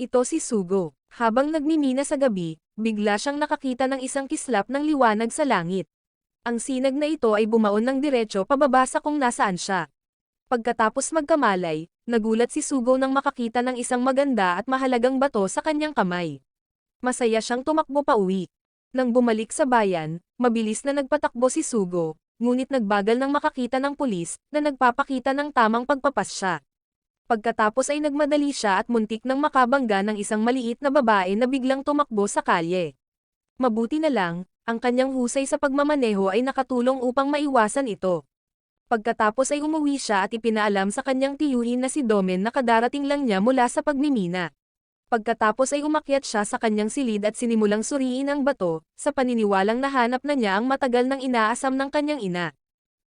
Ito si Sugo. Habang nagmimina sa gabi, bigla siyang nakakita ng isang kislap ng liwanag sa langit. Ang sinag na ito ay bumaon ng diretso pababa sa kung nasaan siya. Pagkatapos magkamalay, nagulat si Sugo nang makakita ng isang maganda at mahalagang bato sa kanyang kamay. Masaya siyang tumakbo pa uwi. Nang bumalik sa bayan, mabilis na nagpatakbo si Sugo, ngunit nagbagal nang makakita ng pulis na nagpapakita ng tamang pagpapasya. Pagkatapos ay nagmadali siya at muntik nang makabangga ng isang maliit na babae na biglang tumakbo sa kalye. Mabuti na lang, ang kanyang husay sa pagmamaneho ay nakatulong upang maiwasan ito. Pagkatapos ay umuwi siya at ipinaalam sa kanyang tiyuhin na si Domen na kadarating lang niya mula sa pagmimina. Pagkatapos ay umakyat siya sa kanyang silid at sinimulang suriin ang bato, sa paniniwalang nahanap na niya ang matagal nang inaasam ng kanyang ina.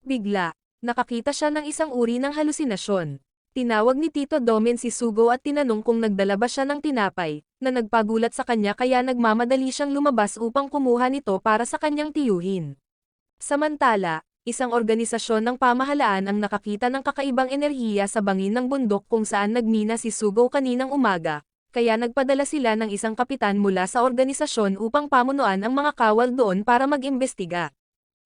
Bigla, nakakita siya ng isang uri ng halusinasyon. Tinawag ni Tito Domen si Sugo at tinanong kung nagdala ba siya ng tinapay, na nagpagulat sa kanya kaya nagmamadali siyang lumabas upang kumuha nito para sa kanyang tiyuhin. Samantala, isang organisasyon ng pamahalaan ang nakakita ng kakaibang enerhiya sa bangin ng bundok kung saan nagmina si Sugo kaninang umaga, kaya nagpadala sila ng isang kapitan mula sa organisasyon upang pamunuan ang mga kawal doon para mag-imbestiga.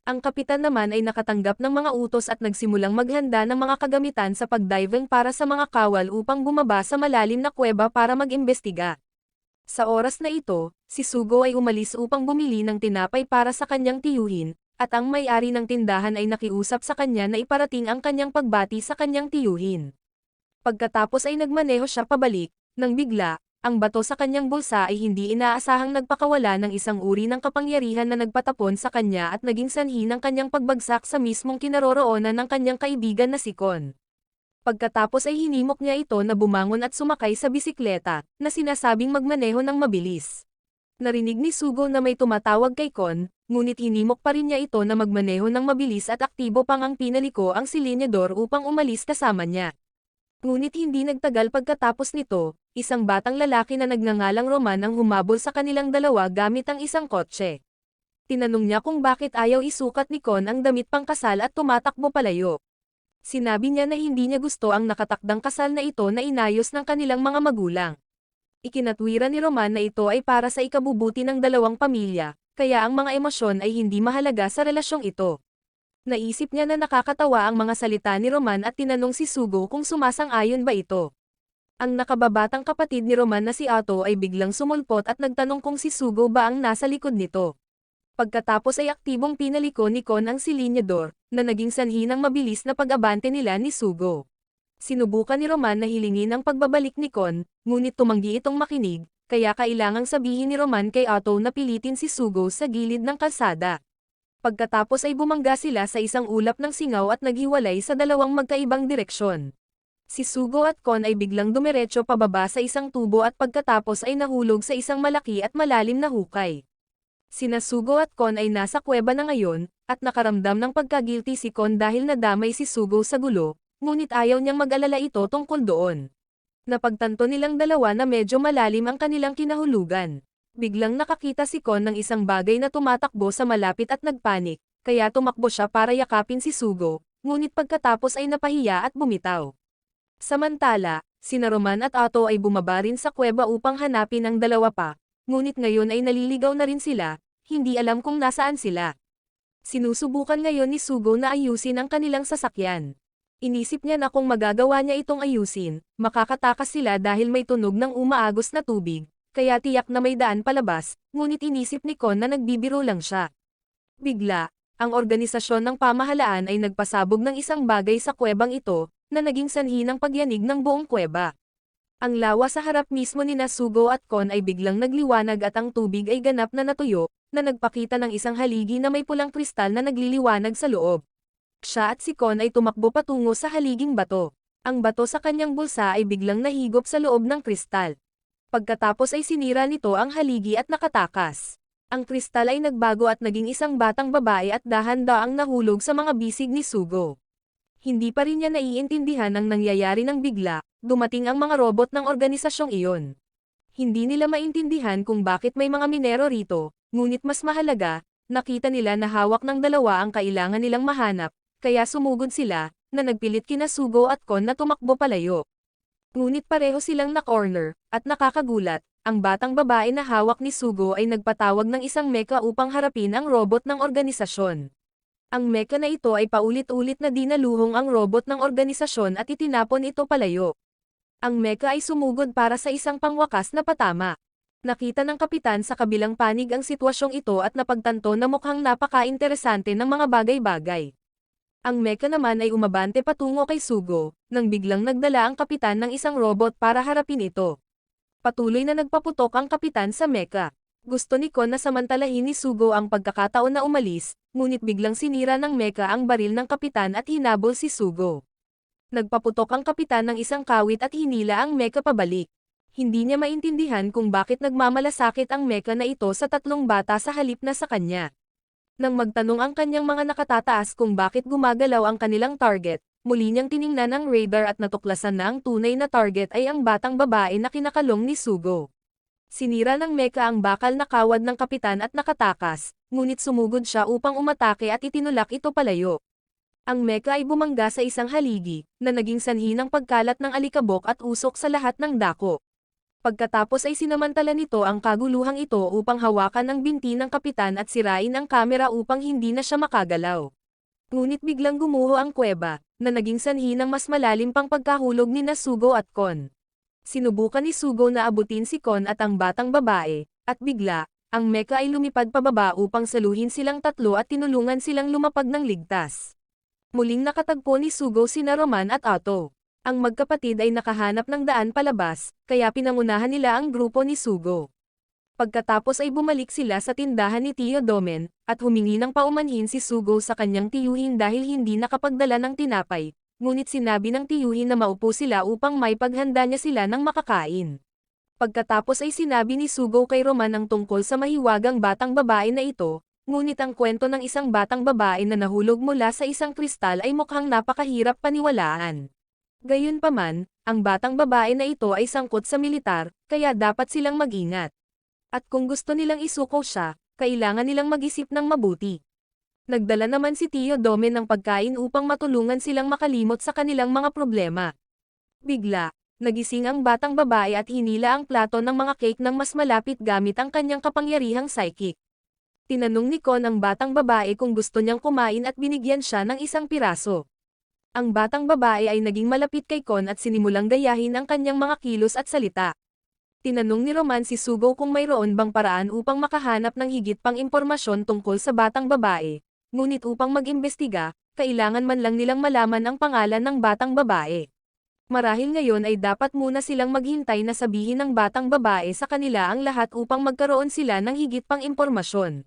Ang kapitan naman ay nakatanggap ng mga utos at nagsimulang maghanda ng mga kagamitan sa pagdiving para sa mga kawal upang bumaba sa malalim na kuweba para mag-imbestiga. Sa oras na ito, si Sugo ay umalis upang bumili ng tinapay para sa kanyang tiyuhin, at ang may-ari ng tindahan ay nakiusap sa kanya na iparating ang kanyang pagbati sa kanyang tiyuhin. Pagkatapos ay nagmaneho siya pabalik, nang bigla, ang bato sa kanyang bulsa ay hindi inaasahang nagpakawala ng isang uri ng kapangyarihan na nagpatapon sa kanya at naging sanhi ng kanyang pagbagsak sa mismong kinaroroonan ng kanyang kaibigan na si Kon. Pagkatapos ay hinimok niya ito na bumangon at sumakay sa bisikleta, na sinasabing magmaneho ng mabilis. Narinig ni Sugo na may tumatawag kay Kon, ngunit hinimok pa rin niya ito na magmaneho ng mabilis at aktibo pang ang pinaliko ang silenyador upang umalis kasama niya. Ngunit hindi nagtagal pagkatapos nito, isang batang lalaki na nagngangalang Roman ang humabol sa kanilang dalawa gamit ang isang kotse. Tinanong niya kung bakit ayaw isukat ni Kon ang damit pangkasal at tumatakbo palayo. Sinabi niya na hindi niya gusto ang nakatakdang kasal na ito na inayos ng kanilang mga magulang. Ikinatwiran ni Roman na ito ay para sa ikabubuti ng dalawang pamilya, kaya ang mga emosyon ay hindi mahalaga sa relasyong ito. Naisip niya na nakakatawa ang mga salita ni Roman at tinanong si Sugo kung sumasang-ayon ba ito. Ang nakababatang kapatid ni Roman na si Otto ay biglang sumulpot at nagtanong kung si Sugo ba ang nasa likod nito. Pagkatapos ay aktibong pinaliko ni Kon ang silenyador, na naging sanhi ng mabilis na pag-abante nila ni Sugo. Sinubukan ni Roman na hilingin ang pagbabalik ni Kon, ngunit tumanggi itong makinig, kaya kailangang sabihin ni Roman kay Otto na pilitin si Sugo sa gilid ng kalsada. Pagkatapos ay bumangga sila sa isang ulap ng singaw at naghiwalay sa dalawang magkaibang direksyon. Si Sugo at Kon ay biglang dumiretso pababa sa isang tubo at pagkatapos ay nahulog sa isang malaki at malalim na hukay. Sina Sugo at Kon ay nasa kuweba na ngayon, at nakaramdam ng pagkagilty si Kon dahil nadamay si Sugo sa gulo, ngunit ayaw niyang mag-alala ito tungkol doon. Napagtanto nilang dalawa na medyo malalim ang kanilang kinahulugan. Biglang nakakita si Kon ng isang bagay na tumatakbo sa malapit at nagpanik, kaya tumakbo siya para yakapin si Sugo, ngunit pagkatapos ay napahiya at bumitaw. Samantala, sina Roman at Otto ay bumaba rin sa kuweba upang hanapin ang dalawa pa, ngunit ngayon ay naliligaw na rin sila, hindi alam kung nasaan sila. Sinusubukan ngayon ni Sugo na ayusin ang kanilang sasakyan. Inisip niya na kung magagawa niya itong ayusin, makakatakas sila dahil may tunog ng umaagos na tubig, kaya tiyak na may daan palabas, ngunit inisip ni Kon na nagbibiro lang siya. Bigla, ang organisasyon ng pamahalaan ay nagpasabog ng isang bagay sa kuwebang ito, na naging sanhi ng pagyanig ng buong kuweba. Ang lawa sa harap mismo ni Sugo at Kon ay biglang nagliwanag at ang tubig ay ganap na natuyo, na nagpakita ng isang haligi na may pulang kristal na nagliliwanag sa loob. Siya at si Kon ay tumakbo patungo sa haliging bato. Ang bato sa kanyang bulsa ay biglang nahigop sa loob ng kristal. Pagkatapos ay sinira nito ang haligi at nakatakas. Ang kristal ay nagbago at naging isang batang babae at dahan-daang nahulog sa mga bisig ni Sugo. Hindi pa rin niya naiintindihan ang nangyayari ng bigla, dumating ang mga robot ng organisasyong iyon. Hindi nila maintindihan kung bakit may mga minero rito, ngunit mas mahalaga, nakita nila na hawak ng dalawa ang kailangan nilang mahanap, kaya sumugod sila, na nagpilit kina Sugo at Kon na tumakbo palayo. Ngunit pareho silang na-corner, at nakakagulat, ang batang babae na hawak ni Sugo ay nagpatawag ng isang mecha upang harapin ang robot ng organisasyon. Ang mecha na ito ay paulit-ulit na dinaluhong ang robot ng organisasyon at itinapon ito palayo. Ang mecha ay sumugod para sa isang pangwakas na patama. Nakita ng kapitan sa kabilang panig ang sitwasyong ito at napagtanto na mukhang napaka-interesante ng mga bagay-bagay. Ang mecha naman ay umabante patungo kay Sugo, nang biglang nagdala ang kapitan ng isang robot para harapin ito. Patuloy na nagpaputok ang kapitan sa mecha. Gusto ni Kon na samantalahin ni Sugo ang pagkakataon na umalis, ngunit biglang sinira ng mecha ang baril ng kapitan at hinabol si Sugo. Nagpaputok ang kapitan ng isang kawit at hinila ang mecha pabalik. Hindi niya maintindihan kung bakit nagmamalasakit ang mecha na ito sa tatlong bata sa halip na sa kanya. Nang magtanong ang kanyang mga nakatataas kung bakit gumagalaw ang kanilang target, muli niyang tiningnan ang radar at natuklasan na ang tunay na target ay ang batang babae na kinakalong ni Sugo. Sinira ng mecha ang bakal na kawad ng kapitan at nakatakas, ngunit sumugod siya upang umatake at itinulak ito palayo. Ang mecha ay bumangga sa isang haligi, na naging sanhi ng pagkalat ng alikabok at usok sa lahat ng dako. Pagkatapos ay sinamantala nito ang kaguluhang ito upang hawakan ang binti ng kapitan at sirain ang kamera upang hindi na siya makagalaw. Ngunit biglang gumuho ang kuweba, na naging sanhi ng mas malalim pang pagkahulog ni Sugo at Kon. Sinubukan ni Sugo na abutin si Kon at ang batang babae, at bigla, ang mecha ay lumipad pababa upang saluhin silang tatlo at tinulungan silang lumapag ng ligtas. Muling nakatagpo ni Sugo sina Roman at Otto. Ang magkapatid ay nakahanap ng daan palabas, kaya pinangunahan nila ang grupo ni Sugo. Pagkatapos ay bumalik sila sa tindahan ni Tio Domen, at humingi ng paumanhin si Sugo sa kanyang tiyuhin dahil hindi nakapagdala ng tinapay, ngunit sinabi ng tiyuhin na maupo sila upang may paghanda niya sila ng makakain. Pagkatapos ay sinabi ni Sugo kay Roman ang tungkol sa mahiwagang batang babae na ito, ngunit ang kwento ng isang batang babae na nahulog mula sa isang kristal ay mukhang napakahirap paniwalaan. Gayunpaman, ang batang babae na ito ay sangkot sa militar, kaya dapat silang mag-ingat. At kung gusto nilang isuko siya, kailangan nilang mag-isip ng mabuti. Nagdala naman si Tio Domen ng pagkain upang matulungan silang makalimot sa kanilang mga problema. Bigla, nagising ang batang babae at hinila ang plato ng mga cake ng mas malapit gamit ang kanyang kapangyarihang psychic. Tinanong ni Kon ang batang babae kung gusto niyang kumain at binigyan siya ng isang piraso. Ang batang babae ay naging malapit kay Kon at sinimulang gayahin ang kanyang mga kilos at salita. Tinanong ni Roman si Sugo kung mayroon bang paraan upang makahanap ng higit pang impormasyon tungkol sa batang babae, ngunit upang mag-imbestiga, kailangan man lang nilang malaman ang pangalan ng batang babae. Marahil ngayon ay dapat muna silang maghintay na sabihin ng batang babae sa kanila ang lahat upang magkaroon sila ng higit pang impormasyon.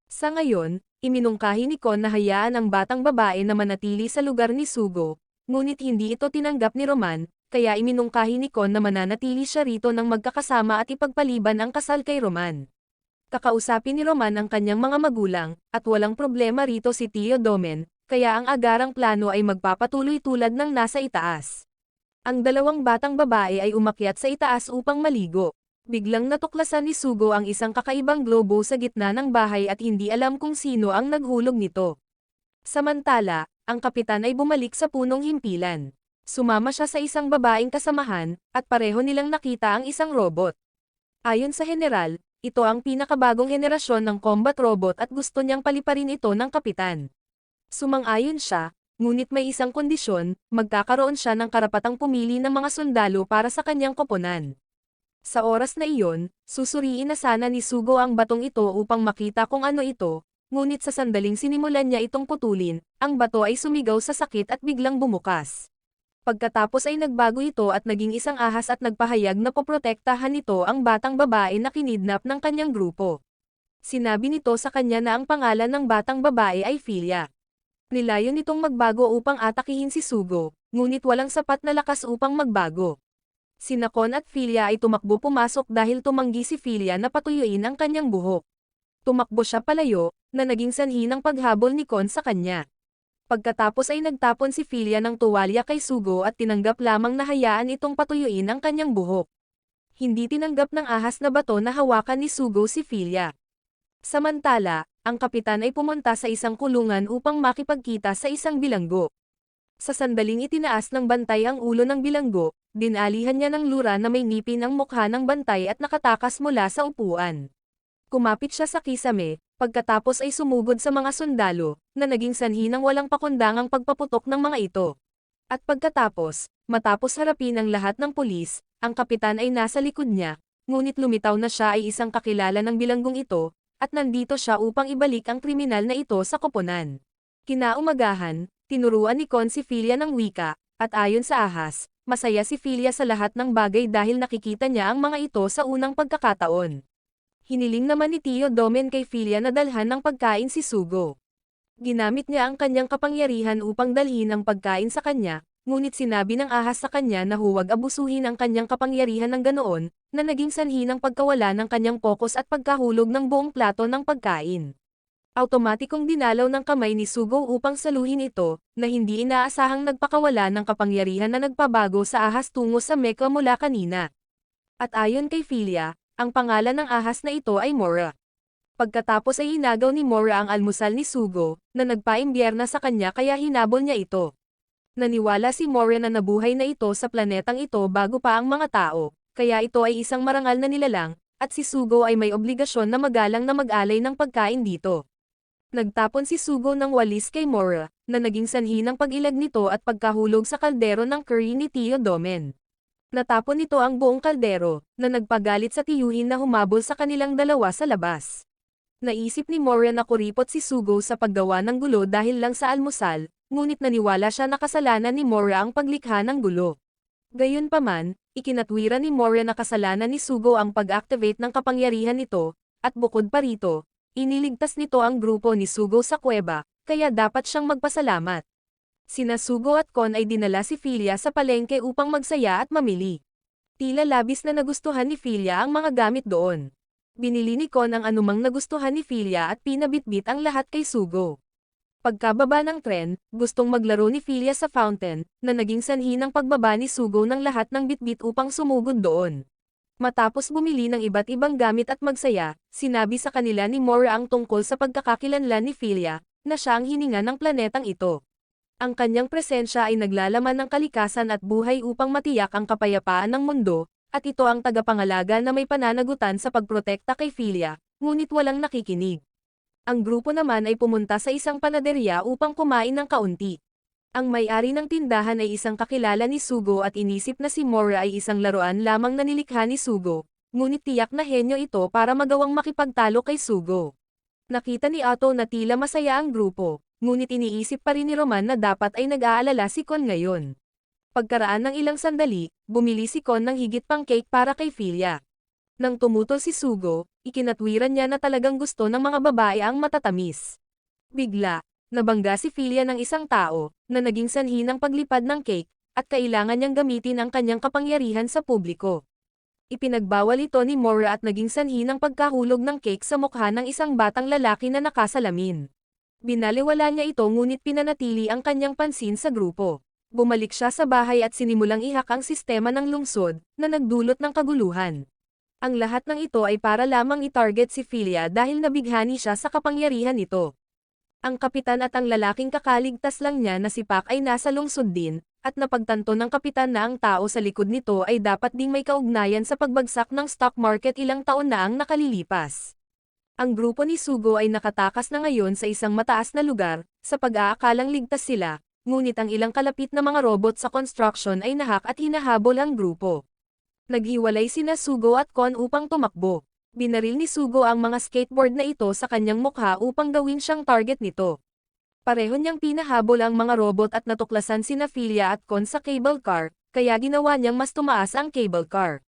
Sa ngayon, iminungkahi ni Kon na hayaan ang batang babae na manatili sa lugar ni Sugo, ngunit hindi ito tinanggap ni Roman, kaya iminungkahi ni Kon na mananatili siya rito nang magkakasama at ipagpaliban ang kasal kay Roman. Kakausapin ni Roman ang kanyang mga magulang, at walang problema rito si Tio Domen, kaya ang agarang plano ay magpapatuloy tulad ng nasa itaas. Ang dalawang batang babae ay umakyat sa itaas upang maligo. Biglang natuklasan ni Sugo ang isang kakaibang globo sa gitna ng bahay at hindi alam kung sino ang naghulog nito. Samantala, ang kapitan ay bumalik sa punong himpilan. Sumama siya sa isang babaeng kasamahan, at pareho nilang nakita ang isang robot. Ayon sa general, ito ang pinakabagong henerasyon ng combat robot at gusto niyang paliparin ito ng kapitan. Sumang-ayon siya, ngunit may isang kondisyon, magkakaroon siya ng karapatang pumili ng mga sundalo para sa kanyang koponan. Sa oras na iyon, susuriin na sana ni Sugo ang batong ito upang makita kung ano ito, ngunit sa sandaling sinimulan niya itong putulin, ang bato ay sumigaw sa sakit at biglang bumukas. Pagkatapos ay nagbago ito at naging isang ahas at nagpahayag na poprotektahan nito ang batang babae na kinidnap ng kanyang grupo. Sinabi nito sa kanya na ang pangalan ng batang babae ay Filia. Nilayon nitong magbago upang atakihin si Sugo, ngunit walang sapat na lakas upang magbago. Sina Kon at Filia ay tumakbo pumasok dahil tumanggi si Filia na patuyuin ang kanyang buhok. Tumakbo siya palayo, na naging sanhi ng paghabol ni Kon sa kanya. Pagkatapos ay nagtapon si Filia ng tuwalya kay Sugo at tinanggap lamang na hayaan itong patuyuin ang kanyang buhok. Hindi tinanggap ng ahas na bato na hawakan ni Sugo si Filia. Samantala, ang kapitan ay pumunta sa isang kulungan upang makipagkita sa isang bilanggo. Sa sandaling itinaas ng bantay ang ulo ng bilanggo, Dinalihan niya ng lura na may ngipin ang mukha ng bantay at nakatakas mula sa upuan. Kumapit siya sa kisame, pagkatapos ay sumugod sa mga sundalo, na naging sanhi ng walang pakundangang pagpaputok ng mga ito. At pagkatapos, matapos harapin ang lahat ng pulis, ang kapitan ay nasa likod niya, ngunit lumitaw na siya ay isang kakilala ng bilanggong ito, at nandito siya upang ibalik ang kriminal na ito sa koponan. Kinaumagahan, tinuruan ni Con si Filia ng wika, at ayon sa ahas, masaya si Filia sa lahat ng bagay dahil nakikita niya ang mga ito sa unang pagkakataon. Hiniling naman ni Tio Domen kay Filia na dalhan ng pagkain si Sugo. Ginamit niya ang kanyang kapangyarihan upang dalhin ang pagkain sa kanya, ngunit sinabi ng ahas sa kanya na huwag abusuhin ang kanyang kapangyarihan ng ganoon, na naging sanhi ng pagkawala ng kanyang pokus at pagkahulog ng buong plato ng pagkain. Automatikong dinalaw ng kamay ni Sugo upang saluhin ito, na hindi inaasahang nagpakawala ng kapangyarihan na nagpabago sa ahas tungo sa mecha mula kanina. At ayon kay Filia, ang pangalan ng ahas na ito ay Mora. Pagkatapos ay inagaw ni Mora ang almusal ni Sugo, na nagpaimbierna sa kanya kaya hinabol niya ito. Naniwala si Mora na nabuhay na ito sa planetang ito bago pa ang mga tao, kaya ito ay isang marangal na nilalang, at si Sugo ay may obligasyon na magalang na mag-alay ng pagkain dito. Nagtapon si Sugo ng walis kay Mora, na naging sanhi ng pag-ilag nito at pagkahulog sa kaldero ng curry ni Tio Domen. Natapon nito ang buong kaldero, na nagpagalit sa tiyuhin na humabol sa kanilang dalawa sa labas. Naisip ni Mora na kuripot si Sugo sa paggawa ng gulo dahil lang sa almusal, ngunit naniwala siya na kasalanan ni Mora ang paglikha ng gulo. Gayunpaman, ikinatwiran ni Mora na kasalanan ni Sugo ang pag-activate ng kapangyarihan nito, at bukod pa rito, iniligtas nito ang grupo ni Sugo sa kuweba, kaya dapat siyang magpasalamat. Sina Sugo at Con ay dinala si Filia sa palengke upang magsaya at mamili. Tila labis na nagustuhan ni Filia ang mga gamit doon. Binili ni Con ang anumang nagustuhan ni Filia at pinabitbit ang lahat kay Sugo. Pagkababa ng tren, gustong maglaro ni Filia sa fountain, na naging sanhi ng pagbaba ni Sugo ng lahat ng bitbit upang sumugod doon. Matapos bumili ng iba't ibang gamit at magsaya, sinabi sa kanila ni Mora ang tungkol sa pagkakakilanlan ni Filia, na siya ang hininga ng planetang ito. Ang kanyang presensya ay naglalaman ng kalikasan at buhay upang matiyak ang kapayapaan ng mundo, at ito ang tagapangalaga na may pananagutan sa pagprotekta kay Filia, ngunit walang nakikinig. Ang grupo naman ay pumunta sa isang panaderya upang kumain ng kaunti. Ang may-ari ng tindahan ay isang kakilala ni Sugo at inisip na si Mora ay isang laruan lamang na nilikha ni Sugo, ngunit tiyak na henyo ito para magawang makipagtalo kay Sugo. Nakita ni Otto na tila masaya ang grupo, ngunit iniisip pa rin ni Roman na dapat ay nag-aalala si Con ngayon. Pagkaraan ng ilang sandali, bumili si Con ng higit pang cake para kay Filia. Nang tumutol si Sugo, ikinatwiran niya na talagang gusto ng mga babae ang matatamis. Bigla, nabangga si Filia ng isang tao, na naging sanhi ng paglipad ng cake, at kailangan niyang gamitin ang kanyang kapangyarihan sa publiko. Ipinagbawal ito ni Mora at naging sanhi ng pagkahulog ng cake sa mukha ng isang batang lalaki na nakasalamin. Binaliwala niya ito ngunit pinanatili ang kanyang pansin sa grupo. Bumalik siya sa bahay at sinimulang ihak ang sistema ng lungsod, na nagdulot ng kaguluhan. Ang lahat ng ito ay para lamang i-target si Filia dahil nabighani siya sa kapangyarihan nito. Ang kapitan at ang lalaking kakaligtas lang niya na si Pak ay nasa lungsod din, at napagtanto ng kapitan na ang tao sa likod nito ay dapat ding may kaugnayan sa pagbagsak ng stock market ilang taon na ang nakalilipas. Ang grupo ni Sugo ay nakatakas na ngayon sa isang mataas na lugar, sa pag-aakalang ligtas sila, ngunit ang ilang kalapit na mga robot sa construction ay nahak at hinahabol ang grupo. Naghiwalay sina Sugo at Con upang tumakbo. Binaril ni Sugo ang mga skateboard na ito sa kanyang mukha upang gawin siyang target nito. Pareho niyang pinahabol ang mga robot at natuklasan sina Filia at Con sa cable car, kaya ginawa niyang mas tumaas ang cable car.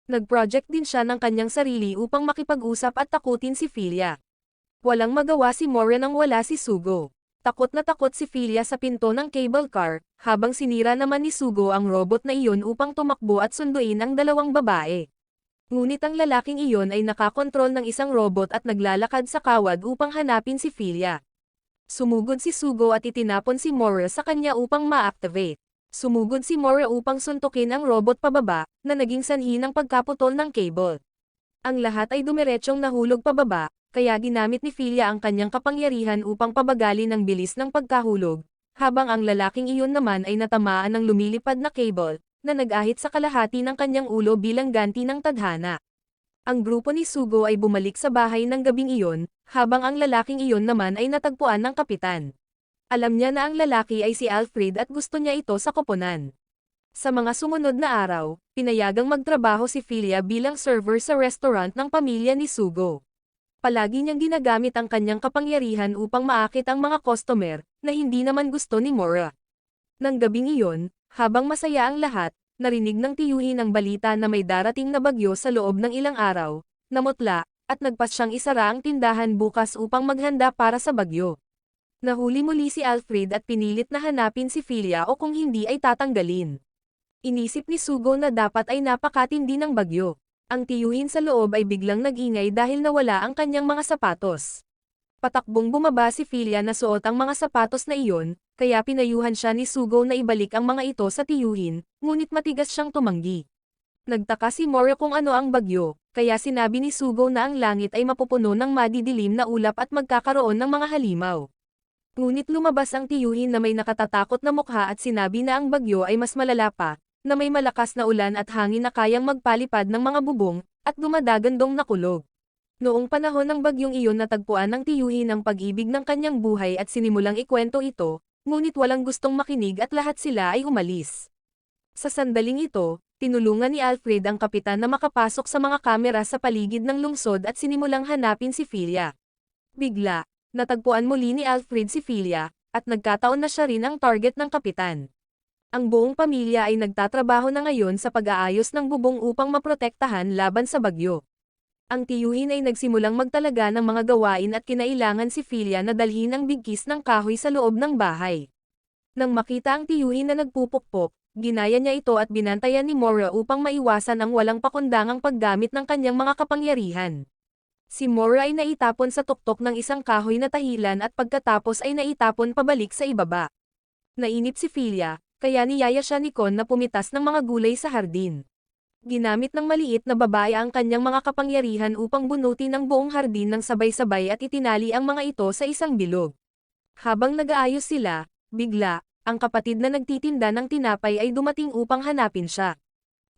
Nag-project din siya ng kanyang sarili upang makipag-usap at takutin si Filia. Walang magawa si Mora nang wala si Sugo. Takot na takot si Filia sa pinto ng cable car, habang sinira naman ni Sugo ang robot na iyon upang tumakbo at sunduin ang dalawang babae. Ngunit ang lalaking iyon ay nakakontrol ng isang robot at naglalakad sa kawad upang hanapin si Filia. Sumugod si Sugo at itinapon si Mora sa kanya upang ma-activate. Sumugod si Mora upang suntukin ang robot pababa, na naging sanhi ng pagkaputol ng cable. Ang lahat ay dumiretsyong nahulog pababa, kaya ginamit ni Filia ang kanyang kapangyarihan upang pabagalin ang bilis ng pagkahulog, habang ang lalaking iyon naman ay natamaan ng lumilipad na cable, na nag-ahit sa kalahati ng kanyang ulo bilang ganti ng tadhana. Ang grupo ni Sugo ay bumalik sa bahay ng gabing iyon, habang ang lalaking iyon naman ay natagpuan ng kapitan. Alam niya na ang lalaki ay si Alfred at gusto niya ito sa koponan. Sa mga sumunod na araw, pinayagang magtrabaho si Filia bilang server sa restaurant ng pamilya ni Sugo. Palagi niyang ginagamit ang kanyang kapangyarihan upang maakit ang mga customer, na hindi naman gusto ni Mora. Nang gabing iyon, habang masaya ang lahat, narinig ng tiyuhin ang balita na may darating na bagyo sa loob ng ilang araw, namutla, at nagpas siyang isara ang tindahan bukas upang maghanda para sa bagyo. Nahuli muli si Alfred at pinilit na hanapin si Filia o kung hindi ay tatanggalin. Inisip ni Sugo na dapat ay napakatindi ng bagyo. Ang tiyuhin sa loob ay biglang nag-ingay dahil nawala ang kanyang mga sapatos. Patakbong bumaba si Filia na suot ang mga sapatos na iyon, kaya pinayuhan siya ni Sugo na ibalik ang mga ito sa tiyuhin, ngunit matigas siyang tumanggi. Nagtaka si Mora kung ano ang bagyo, kaya sinabi ni Sugo na ang langit ay mapupuno ng madidilim na ulap at magkakaroon ng mga halimaw. Ngunit lumabas ang tiyuhin na may nakatatakot na mukha at sinabi na ang bagyo ay mas malala pa, na may malakas na ulan at hangin na kayang magpalipad ng mga bubong, at dumadagandong na kulog. Noong panahon ng bagyong iyon natagpuan ng tiyuhin ang pag-ibig ng kanyang buhay at sinimulang ikwento ito, ngunit walang gustong makinig at lahat sila ay umalis. Sa sandaling ito, tinulungan ni Alfred ang kapitan na makapasok sa mga kamera sa paligid ng lungsod at sinimulang hanapin si Filia. Bigla, natagpuan muli ni Alfred si Filia, at nagkataon na siya rin ang target ng kapitan. Ang buong pamilya ay nagtatrabaho na ngayon sa pag-aayos ng bubong upang maprotektahan laban sa bagyo. Ang tiyuhin ay nagsimulang magtalaga ng mga gawain at kinailangan si Filia na dalhin ang bigkis ng kahoy sa loob ng bahay. Nang makita ang tiyuhin na nagpupukpok, ginaya niya ito at binantayan ni Mora upang maiwasan ang walang pakundangang paggamit ng kanyang mga kapangyarihan. Si Mora ay naitapon sa tuktok ng isang kahoy na tahilan at pagkatapos ay naitapon pabalik sa ibaba. Nainip si Filia, kaya niyaya siya ni Kon na pumitas ng mga gulay sa hardin. Ginamit ng maliit na babae ang kanyang mga kapangyarihan upang bunutin ang buong hardin ng sabay-sabay at itinali ang mga ito sa isang bilog. Habang nag-aayos sila, bigla, ang kapatid na nagtitinda ng tinapay ay dumating upang hanapin siya.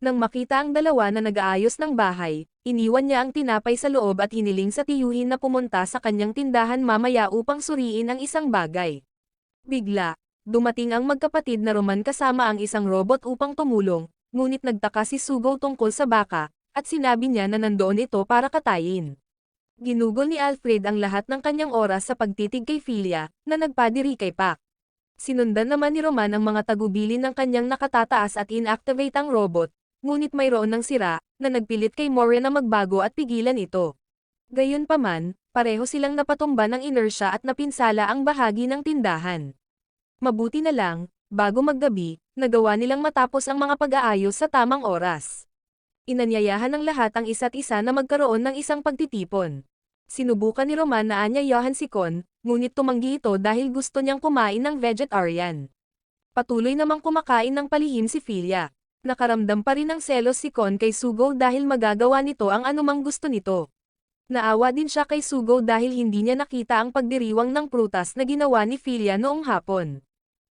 Nang makita ang dalawa na nag-aayos ng bahay, iniwan niya ang tinapay sa loob at hiniling sa tiyuhin na pumunta sa kanyang tindahan mamaya upang suriin ang isang bagay. Bigla, dumating ang magkapatid na Roman kasama ang isang robot upang tumulong, ngunit nagtaka si Sugo tungkol sa baka, at sinabi niya na nandoon ito para katayin. Ginugol ni Alfred ang lahat ng kanyang oras sa pagtitig kay Filia, na nagpadiri kay Pak. Sinundan naman ni Roman ang mga tagubilin ng kanyang nakatataas at inactivate ang robot, ngunit mayroon ng sira, na nagpilit kay Mora na magbago at pigilan ito. Gayunpaman, pareho silang napatumba ng inersya at napinsala ang bahagi ng tindahan. Mabuti na lang, bago maggabi, nagawa nilang matapos ang mga pag-aayos sa tamang oras. Inanyayahan ng lahat ang isa't isa na magkaroon ng isang pagtitipon. Sinubukan ni Roman na anyayahan si Kon, ngunit tumanggi ito dahil gusto niyang kumain ng vegetarian. Patuloy namang kumakain ng palihim si Filia. Nakaramdam pa rin ng selos si Kon kay Sugo dahil magagawa nito ang anumang gusto nito. Naawa din siya kay Sugo dahil hindi niya nakita ang pagdiriwang ng prutas na ginawa ni Filia noong hapon.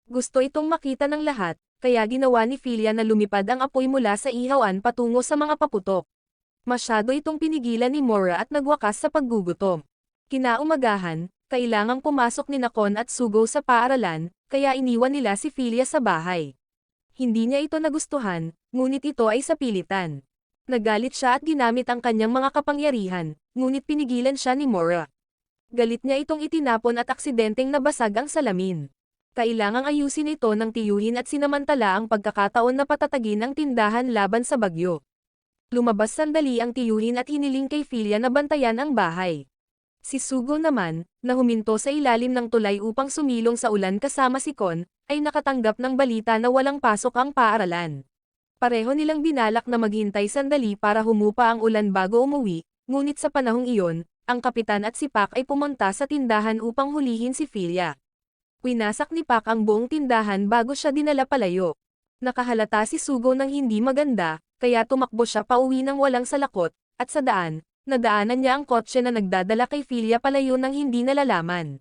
Gusto itong makita ng lahat, kaya ginawa ni Filia na lumipad ang apoy mula sa ihawan patungo sa mga paputok. Masyado itong pinigilan ni Mora at nagwakas sa paggugutom. Kinaumagahan, kailangang pumasok ni Kon at Sugo sa paaralan, kaya iniwan nila si Filia sa bahay. Hindi niya ito nagustuhan, ngunit ito ay sa pilitan. Nagalit siya at ginamit ang kanyang mga kapangyarihan, ngunit pinigilan siya ni Mora. Galit niya itong itinapon at aksidenteng nabasag ang salamin. Kailangang ayusin ito ng tiyuhin at sinamantala ang pagkakataon na patatagin ang tindahan laban sa bagyo. Lumabas sandali ang tiyuhin at hiniling kay Filia na bantayan ang bahay. Si Sugo naman, na huminto sa ilalim ng tulay upang sumilong sa ulan kasama si Kon, ay nakatanggap ng balita na walang pasok ang paaralan. Pareho nilang binalak na maghintay sandali para humupa ang ulan bago umuwi, ngunit sa panahong iyon, ang kapitan at si Pak ay pumunta sa tindahan upang hulihin si Filia. Winasak ni Pak ang buong tindahan bago siya dinala palayo. Nakahalata si Sugo ng hindi maganda, kaya tumakbo siya pauwi ng walang salakot, at sa daan, nadaanan niya ang kotse na nagdadala kay Filia palayo ng hindi nalalaman.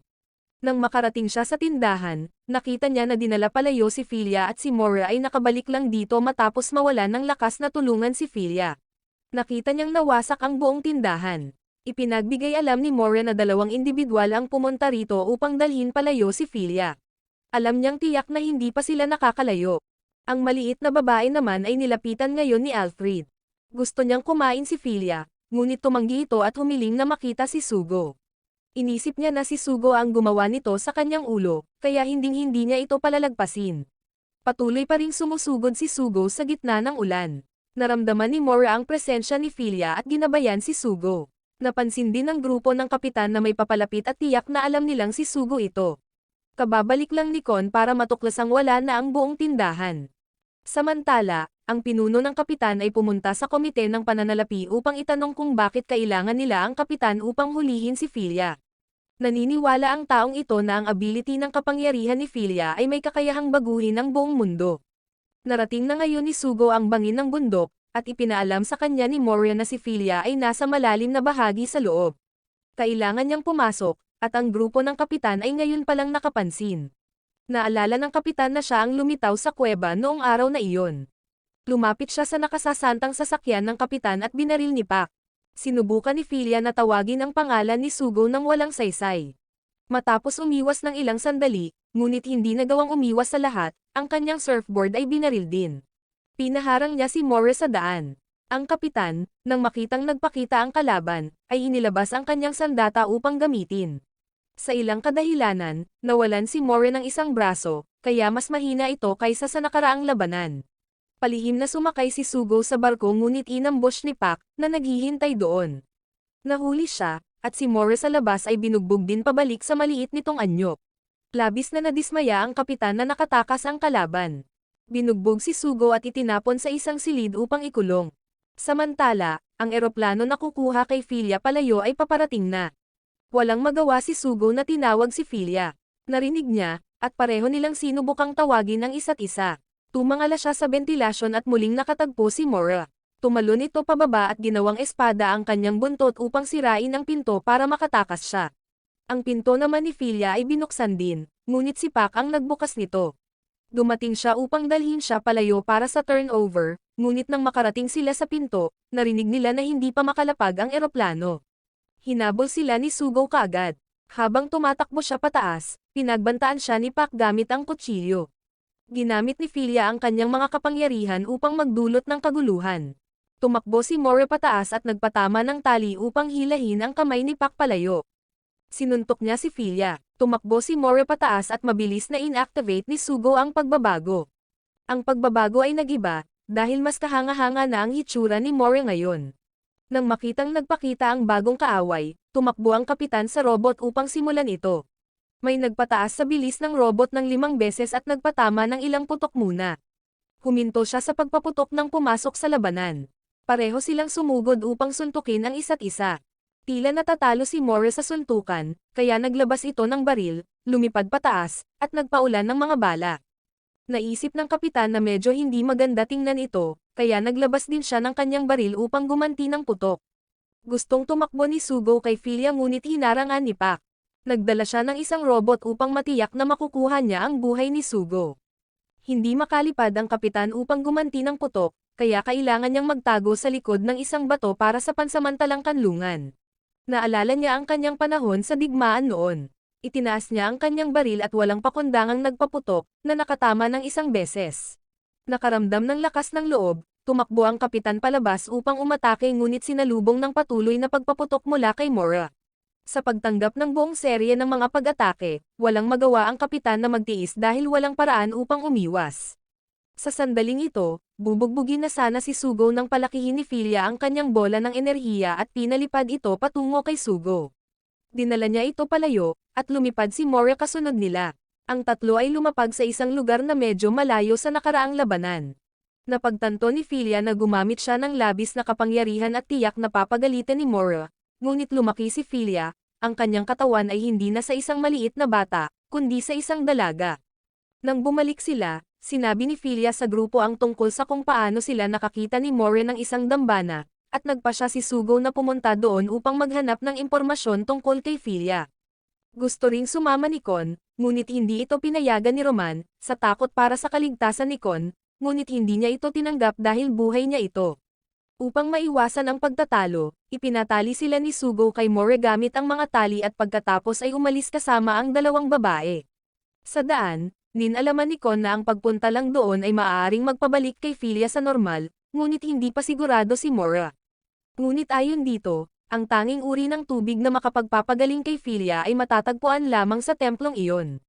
Nang makarating siya sa tindahan, nakita niya na dinala palayo si Philia at si Mora ay nakabalik lang dito matapos mawalan ng lakas na tulungan si Philia. Nakita niyang nawasak ang buong tindahan. Ipinagbigay alam ni Mora na dalawang individual ang pumunta rito upang dalhin palayo si Philia. Alam niyang tiyak na hindi pa sila nakakalayo. Ang maliit na babae naman ay nilapitan ngayon ni Alfred. Gusto niyang kumain si Philia, ngunit tumanggi ito at humiling na makita si Sugo. Inisip niya na si Sugo ang gumawa nito sa kanyang ulo, kaya hinding-hindi niya ito palalagpasin. Patuloy pa ring sumusugod si Sugo sa gitna ng ulan. Naramdaman ni Mora ang presensya ni Philia at ginabayan si Sugo. Napansin din ng grupo ng kapitan na may papalapit at tiyak na alam nilang si Sugo ito. Kababalik lang ni Kon para matuklasang wala na ang buong tindahan. Samantala, ang pinuno ng kapitan ay pumunta sa komite ng pananalapi upang itanong kung bakit kailangan nila ang kapitan upang hulihin si Philia. Naniniwala ang taong ito na ang ability ng kapangyarihan ni Philia ay may kakayahang baguhin ang buong mundo. Narating na ngayon ni Sugo ang bangin ng bundok, at ipinaalam sa kanya ni Moria na si Philia ay nasa malalim na bahagi sa loob. Kailangan niyang pumasok, at ang grupo ng kapitan ay ngayon palang nakapansin. Naalala ng kapitan na siya ang lumitaw sa kuweba noong araw na iyon. Lumapit siya sa nakasasantang sasakyan ng kapitan at binaril ni Pak. Sinubukan ni Philia na tawagin ang pangalan ni Sugo nang walang saysay. Matapos umiwas ng ilang sandali, ngunit hindi nagawang umiwas sa lahat, ang kanyang surfboard ay binaril din. Pinaharang niya si Morris sa daan. Ang kapitan, nang makitang nagpakita ang kalaban, ay inilabas ang kanyang sandata upang gamitin. Sa ilang kadahilanan, nawalan si Morris ng isang braso, kaya mas mahina ito kaysa sa nakaraang labanan. Palihim na sumakay si Sugo sa barko ngunit inambush ni Pak, na naghihintay doon. Nahuli siya, at si Morris sa labas ay binugbog din pabalik sa maliit nitong anyo. Labis na nadismaya ang kapitan na nakatakas ang kalaban. Binugbog si Sugo at itinapon sa isang silid upang ikulong. Samantala, ang eroplano na kukuha kay Philia palayo ay paparating na. Walang magawa si Sugo na tinawag si Philia. Narinig niya, at pareho nilang sinubukang tawagin ang isa't isa. Tumangala siya sa bentilasyon at muling nakatagpo si Mora. Tumalon ito pababa at ginawang espada ang kanyang buntot upang sirain ang pinto para makatakas siya. Ang pinto naman ni Philia ay binuksan din, ngunit si Pak ang nagbukas nito. Dumating siya upang dalhin siya palayo para sa turnover, ngunit nang makarating sila sa pinto, narinig nila na hindi pa makalapag ang eroplano. Hinabol sila ni Sugo kaagad. Habang tumatakbo siya pataas, pinagbantaan siya ni Pak gamit ang kutsilyo. Ginamit ni Philia ang kanyang mga kapangyarihan upang magdulot ng kaguluhan. Tumakbo si Mora pataas at nagpatama ng tali upang hilahin ang kamay ni Pak palayo. Sinuntok niya si Philia. Tumakbo si Mora pataas at mabilis na inactivate ni Sugo ang pagbabago. Ang pagbabago ay nagiba, dahil mas kahanga-hanga na ang hitsura ni Mora ngayon. Nang makitang nagpakita ang bagong kaaway, tumakbo ang kapitan sa robot upang simulan ito. May nagpataas sa bilis ng robot ng 5 beses at nagpatama ng ilang putok muna. Huminto siya sa pagpaputok nang pumasok sa labanan. Pareho silang sumugod upang suntukin ang isa't isa. Tila natatalo si Morris sa suntukan, kaya naglabas ito ng baril, lumipad pataas, at nagpaulan ng mga bala. Naisip ng kapitan na medyo hindi maganda tingnan ito, kaya naglabas din siya ng kanyang baril upang gumanti ng putok. Gustong tumakbo ni Sugo kay Philia ngunit hinarangan ni Pak. Nagdala siya ng isang robot upang matiyak na makukuha niya ang buhay ni Sugo. Hindi makalipad ang kapitan upang gumanti ng putok, kaya kailangan niyang magtago sa likod ng isang bato para sa pansamantalang kanlungan. Naalala niya ang kanyang panahon sa digmaan noon. Itinaas niya ang kanyang baril at walang pakundangang nagpaputok, na nakatama ng 1 beses. Nakaramdam ng lakas ng loob, tumakbo ang kapitan palabas upang umatake ngunit sinalubong ng patuloy na pagpaputok mula kay Mora. Sa pagtanggap ng buong serye ng mga pag-atake, walang magawa ang kapitan na magtiis dahil walang paraan upang umiwas. Sa sandaling ito, bubugbugin na sana si Sugo nang palakihin ni Philia ang kanyang bola ng enerhiya at pinalipad ito patungo kay Sugo. Dinala niya ito palayo, at lumipad si Mora kasunod nila. Ang tatlo ay lumapag sa isang lugar na medyo malayo sa nakaraang labanan. Napagtanto ni Philia na gumamit siya ng labis na kapangyarihan at tiyak na papagalitan ni Mora, ngunit lumaki si Philia, ang kanyang katawan ay hindi na sa isang maliit na bata, kundi sa isang dalaga. Nang bumalik sila, sinabi ni Philia sa grupo ang tungkol sa kung paano sila nakakita ni Mora ng isang dambana, at nagpa siya si Sugo na pumunta doon upang maghanap ng impormasyon tungkol kay Philia. Gusto ring sumama ni Kon, ngunit hindi ito pinayagan ni Roman, sa takot para sa kaligtasan ni Kon, ngunit hindi niya ito tinanggap dahil buhay niya ito. Upang maiwasan ang pagtatalo, ipinatali sila ni Sugo kay More gamit ang mga tali at pagkatapos ay umalis kasama ang dalawang babae. Sa daan, ninalaman ni Kon na ang pagpunta lang doon ay maaaring magpabalik kay Filia sa normal, ngunit hindi pa sigurado si Mora. Ngunit ayon dito, ang tanging uri ng tubig na makapagpapagaling kay Filia ay matatagpuan lamang sa templong iyon.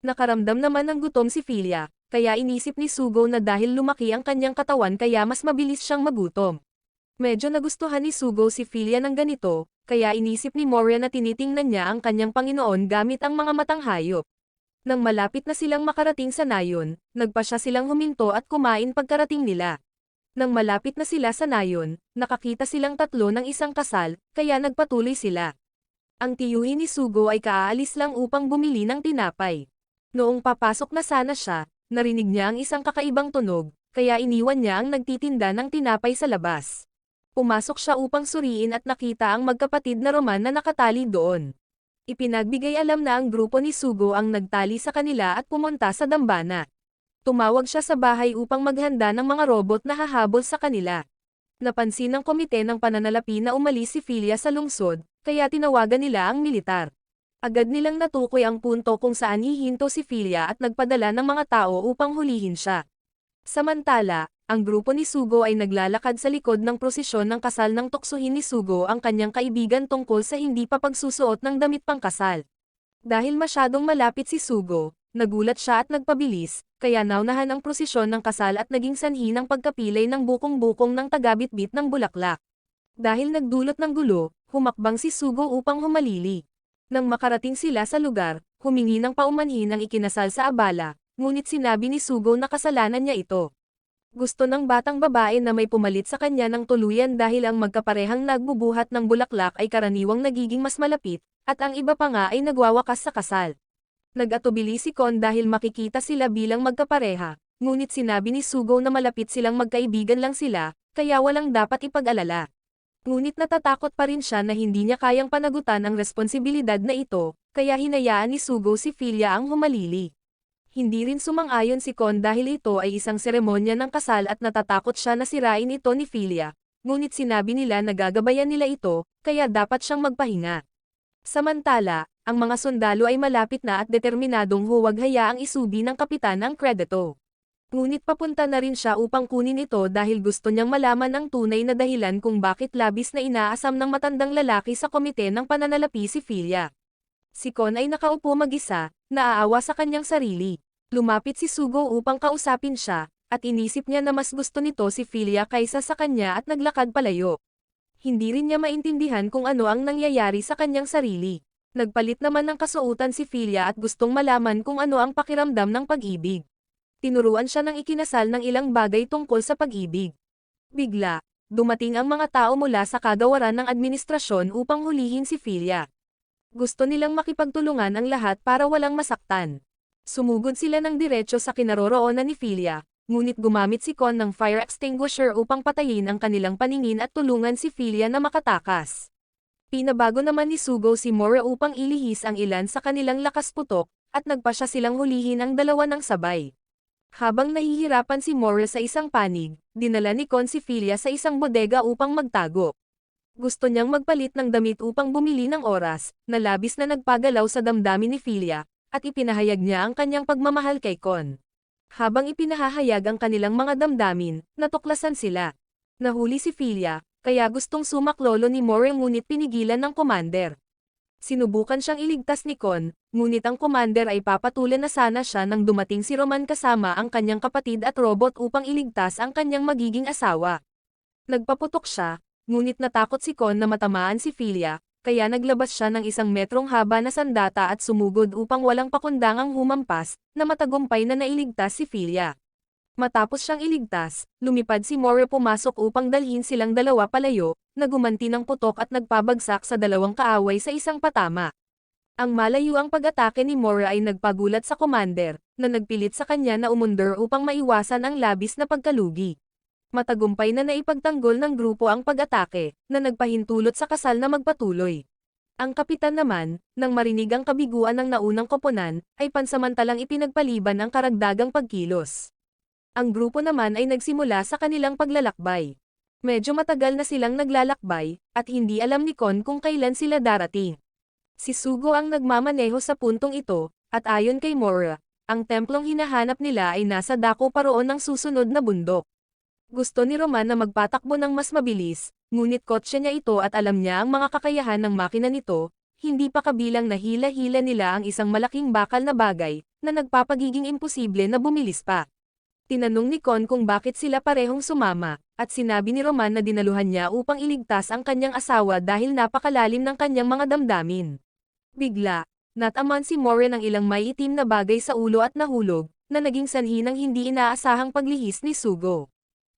Nakaramdam naman ng gutom si Filia, kaya inisip ni Sugo na dahil lumaki ang kanyang katawan kaya mas mabilis siyang magutom. Medyo nagustuhan ni Sugo si Filia ng ganito, kaya inisip ni Moria na tinitingnan niya ang kanyang Panginoon gamit ang mga matang hayop. Nang malapit na silang makarating sa nayon, nagpasya silang huminto at kumain pagkarating nila. Nang malapit na sila sa nayon, nakakita silang tatlo ng isang kasal, kaya nagpatuloy sila. Ang tiyuhin ni Sugo ay kaaalis lang upang bumili ng tinapay. Noong papasok na sana siya, narinig niya ang isang kakaibang tunog, kaya iniwan niya ang nagtitinda ng tinapay sa labas. Pumasok siya upang suriin at nakita ang magkapatid na Roman na nakatali doon. Ipinagbigay alam na ang grupo ni Sugo ang nagtali sa kanila at pumunta sa dambana. Tumawag siya sa bahay upang maghanda ng mga robot na hahabol sa kanila. Napansin ng komite ng pananalapi na umalis si Filia sa lungsod, kaya tinawagan nila ang militar. Agad nilang natukoy ang punto kung saan hihinto si Filia at nagpadala ng mga tao upang hulihin siya. Samantala, ang grupo ni Sugo ay naglalakad sa likod ng prosesyon ng kasal nang tuksohin ni Sugo ang kanyang kaibigan tungkol sa hindi pa pagsusuot ng damit pangkasal. Dahil masyadong malapit si Sugo, nagulat siya at nagpabilis, kaya naunahan ang prosesyon ng kasal at naging sanhi ng pagkapilay ng bukong-bukong ng tagabitbit ng bulaklak. Dahil nagdulot ng gulo, humakbang si Sugo upang humalili. Nang makarating sila sa lugar, humingi ng paumanhin ang ikinasal sa abala, ngunit sinabi ni Sugo na kasalanan niya ito. Gusto ng batang babae na may pumalit sa kanya ng tuluyan dahil ang magkaparehang nagbubuhat ng bulaklak ay karaniwang nagiging mas malapit, at ang iba pa nga ay nagwawakas sa kasal. Nag-atubili si Kon dahil makikita sila bilang magkapareha, ngunit sinabi ni Sugo na malapit silang magkaibigan lang sila, kaya walang dapat ipag-alala. Ngunit natatakot pa rin siya na hindi niya kayang panagutan ang responsibilidad na ito, kaya hinayaan ni Sugo si Filia ang humalili. Hindi rin sumang-ayon si Kon dahil ito ay isang seremonya ng kasal at natatakot siya na sirain ito ni Filia, ngunit sinabi nila na gagabayan nila ito, kaya dapat siyang magpahinga. Samantala, ang mga sundalo ay malapit na at determinadong huwag hayaang isubi ng kapitan ang kredito. Ngunit papunta na rin siya upang kunin ito dahil gusto niyang malaman ang tunay na dahilan kung bakit labis na inaasam ng matandang lalaki sa komite ng pananalapi si Filia. Si Kon ay nakaupo mag-isa, naaawa sa kanyang sarili. Lumapit si Sugo upang kausapin siya, at inisip niya na mas gusto nito si Filia kaysa sa kanya at naglakad palayo. Hindi rin niya maintindihan kung ano ang nangyayari sa kanyang sarili. Nagpalit naman ng kasuotan si Filia at gustong malaman kung ano ang pakiramdam ng pag-ibig. Tinuruan siya ng ikinasal ng ilang bagay tungkol sa pag-ibig. Bigla, dumating ang mga tao mula sa kagawaran ng administrasyon upang hulihin si Filia. Gusto nilang makipagtulungan ang lahat para walang masaktan. Sumugod sila ng diretso sa kinaroroonan ni Filia, ngunit gumamit si Kon ng fire extinguisher upang patayin ang kanilang paningin at tulungan si Filia na makatakas. Pinabago naman ni Sugo si Mora upang ilihis ang ilan sa kanilang lakas putok, at nagpasya silang hulihin ang dalawa ng sabay. Habang nahihirapan si Mora sa isang panig, dinala ni Kon si Filia sa isang bodega upang magtago. Gusto niyang magpalit ng damit upang bumili ng oras, na labis na nagpagalaw sa damdamin ni Filia, at ipinahayag niya ang kanyang pagmamahal kay Kon. Habang ipinahahayag ang kanilang mga damdamin, natuklasan sila. Nahuli si Filia, kaya gustong sumaklolo ni Mora ngunit pinigilan ng commander. Sinubukan siyang iligtas ni Kon, ngunit ang commander ay papatulan na sana siya nang dumating si Roman kasama ang kanyang kapatid at robot upang iligtas ang kanyang magiging asawa. Nagpaputok siya, ngunit natakot si Kon na matamaan si Filia, kaya naglabas siya ng 1 metrong haba na sandata at sumugod upang walang pakundangang humampas, na matagumpay na nailigtas si Filia. Matapos siyang iligtas, lumipad si Mora pumasok upang dalhin silang dalawa palayo, na gumanti ng putok at nagpabagsak sa dalawang kaaway sa isang patama. Ang malayo ang pag-atake ni Mora ay nagpagulat sa commander, na nagpilit sa kanya na umundor upang maiwasan ang labis na pagkalugi. Matagumpay na naipagtanggol ng grupo ang pag-atake, na nagpahintulot sa kasal na magpatuloy. Ang kapitan naman, nang marinig ang kabiguan ng naunang koponan, ay pansamantalang ipinagpaliban ang karagdagang pagkilos. Ang grupo naman ay nagsimula sa kanilang paglalakbay. Medyo matagal na silang naglalakbay, at hindi alam ni Kon kung kailan sila darating. Si Sugo ang nagmamaneho sa puntong ito, at ayon kay Mora, ang templong hinahanap nila ay nasa dako paroon ng susunod na bundok. Gusto ni Roman na magpatakbo ng mas mabilis, ngunit kotse niya ito at alam niya ang mga kakayahan ng makina nito, hindi pa kabilang na hila-hila nila ang isang malaking bakal na bagay, na nagpapagiging imposible na bumilis pa. Tinanong ni Kon kung bakit sila parehong sumama, at sinabi ni Roman na dinaluhan niya upang iligtas ang kanyang asawa dahil napakalalim ng kanyang mga damdamin. Bigla, nataman si Moore ng ilang may itim na bagay sa ulo at nahulog, na naging sanhi ng hindi inaasahang paglihis ni Sugo.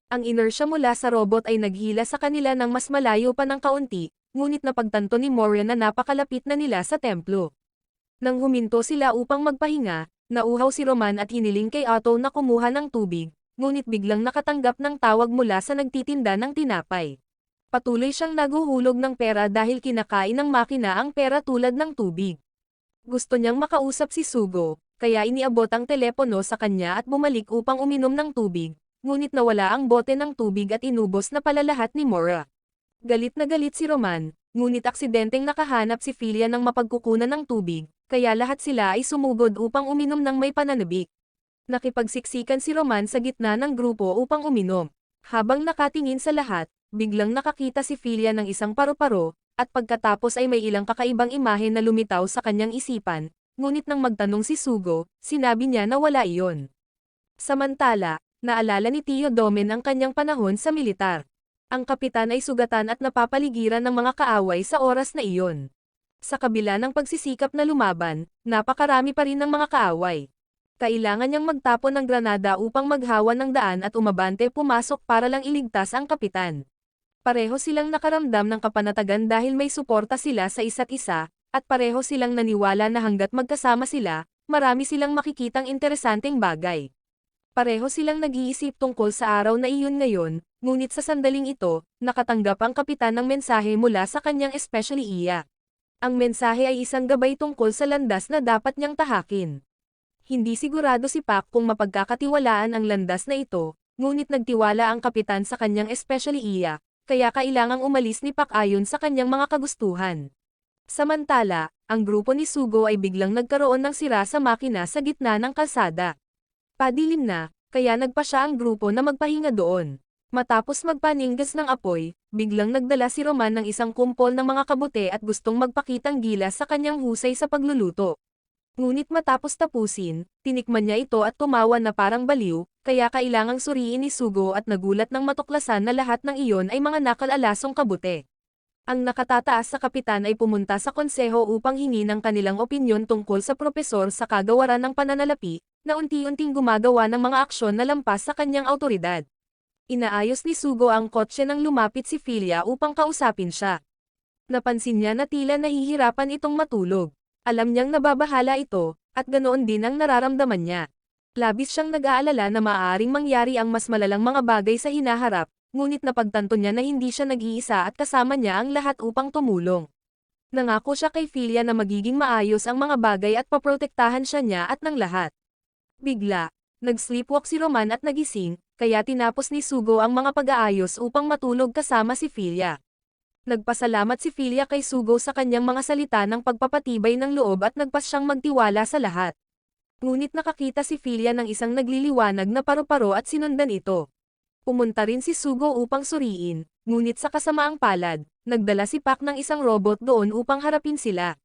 Ang inersya mula sa robot ay naghila sa kanila ng mas malayo pa ng kaunti, ngunit napagtanto ni Moore na napakalapit na nila sa templo. Nang huminto sila upang magpahinga, nauhaw si Roman at hiniling kay Otto na kumuha ng tubig, ngunit biglang nakatanggap ng tawag mula sa nagtitinda ng tinapay. Patuloy siyang naguhulog ng pera dahil kinakain ng makina ang pera tulad ng tubig. Gusto niyang makausap si Sugo, kaya iniabot ang telepono sa kanya at bumalik upang uminom ng tubig, ngunit nawala ang bote ng tubig at inubos na pala lahat ni Mora. Galit na galit si Roman, ngunit aksidenteng nakahanap si Filia ng mapagkukunan ng tubig, kaya lahat sila ay sumugod upang uminom ng may pananabik. Nakipagsiksikan si Roman sa gitna ng grupo upang uminom. Habang nakatingin sa lahat, biglang nakakita si Filia ng isang paru-paro, at pagkatapos ay may ilang kakaibang imahe na lumitaw sa kanyang isipan, ngunit nang magtanong si Sugo, sinabi niya na wala iyon. Samantala, naalala ni Tio Domen ang kanyang panahon sa militar. Ang kapitan ay sugatan at napapaligiran ng mga kaaway sa oras na iyon. Sa kabila ng pagsisikap na lumaban, napakarami pa rin ng mga kaaway. Kailangan niyang magtapon ng granada upang maghawa ng daan at umabante pumasok para lang iligtas ang kapitan. Pareho silang nakaramdam ng kapanatagan dahil may suporta sila sa isa't isa, at pareho silang naniwala na hanggat magkasama sila, marami silang makikitang interesanteng bagay. Pareho silang nag-iisip tungkol sa araw na iyon ngayon, ngunit sa sandaling ito, nakatanggap ang kapitan ng mensahe mula sa kanyang especially iya. Ang mensahe ay isang gabay tungkol sa landas na dapat niyang tahakin. Hindi sigurado si Pak kung mapagkakatiwalaan ang landas na ito, ngunit nagtiwala ang kapitan sa kanyang especially iya, kaya kailangang umalis ni Pak ayon sa kanyang mga kagustuhan. Samantala, ang grupo ni Sugo ay biglang nagkaroon ng sira sa makina sa gitna ng kalsada. Padilim na, kaya nagpa siya ang grupo na magpahinga doon. Matapos magpaninggas ng apoy, biglang nagdala si Roman ng isang kumpol ng mga kabute at gustong magpakitang gilas sa kanyang husay sa pagluluto. Ngunit matapos tapusin, tinikman niya ito at tumawa na parang baliw, kaya kailangang suriin ni Sugo at nagulat ng matuklasan na lahat ng iyon ay mga nakalalasong kabute. Ang nakatataas sa kapitan ay pumunta sa konseho upang hingi ng kanilang opinyon tungkol sa propesor sa kagawaran ng pananalapi, na unti-unting gumagawa ng mga aksyon na lampas sa kanyang awtoridad. Inaayos ni Sugo ang kotse nang lumapit si Filia upang kausapin siya. Napansin niya na tila nahihirapan itong matulog. Alam niyang nababahala ito, at ganoon din ang nararamdaman niya. Labis siyang nag-aalala na maaaring mangyari ang mas malalang mga bagay sa hinaharap, ngunit napagtanto niya na hindi siya nag-iisa at kasama niya ang lahat upang tumulong. Nangako siya kay Filia na magiging maayos ang mga bagay at paprotektahan siya niya at ng lahat. Bigla, nag-sleepwalk si Roman at nagising, kaya tinapos ni Sugo ang mga pag-aayos upang matulog kasama si Filia. Nagpasalamat si Filia kay Sugo sa kanyang mga salita ng pagpapatibay ng loob at nagpas siyang magtiwala sa lahat. Ngunit nakakita si Filia ng isang nagliliwanag na paru-paro at sinundan ito. Pumunta rin si Sugo upang suriin, ngunit sa kasamaang palad, nagdala si Pak ng isang robot doon upang harapin sila.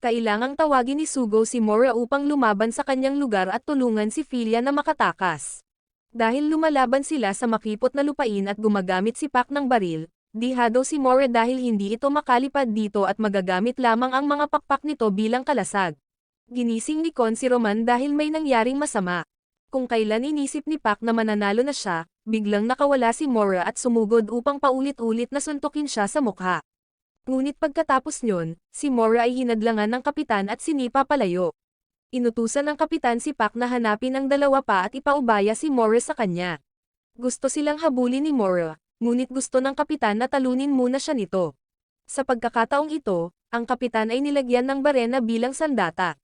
Kailangang tawagin ni Sugo si Mora upang lumaban sa kanyang lugar at tulungan si Filia na makatakas. Dahil lumalaban sila sa makipot na lupain at gumagamit si Pak ng baril, dihado si Mora dahil hindi ito makalipad dito at magagamit lamang ang mga pakpak nito bilang kalasag. Ginising ni Kon si Roman dahil may nangyaring masama. Kung kailan inisip ni Pak na mananalo na siya, biglang nakawala si Mora at sumugod upang paulit-ulit na suntukin siya sa mukha. Ngunit pagkatapos nyon, si Mora ay hinadlangan ng kapitan at sinipa palayo. Inutusan ng kapitan si Pak na hanapin ang dalawa pa at ipaubaya si Mora sa kanya. Gusto silang habulin ni Mora, ngunit gusto ng kapitan na talunin muna siya nito. Sa pagkakataong ito, ang kapitan ay nilagyan ng barena bilang sandata.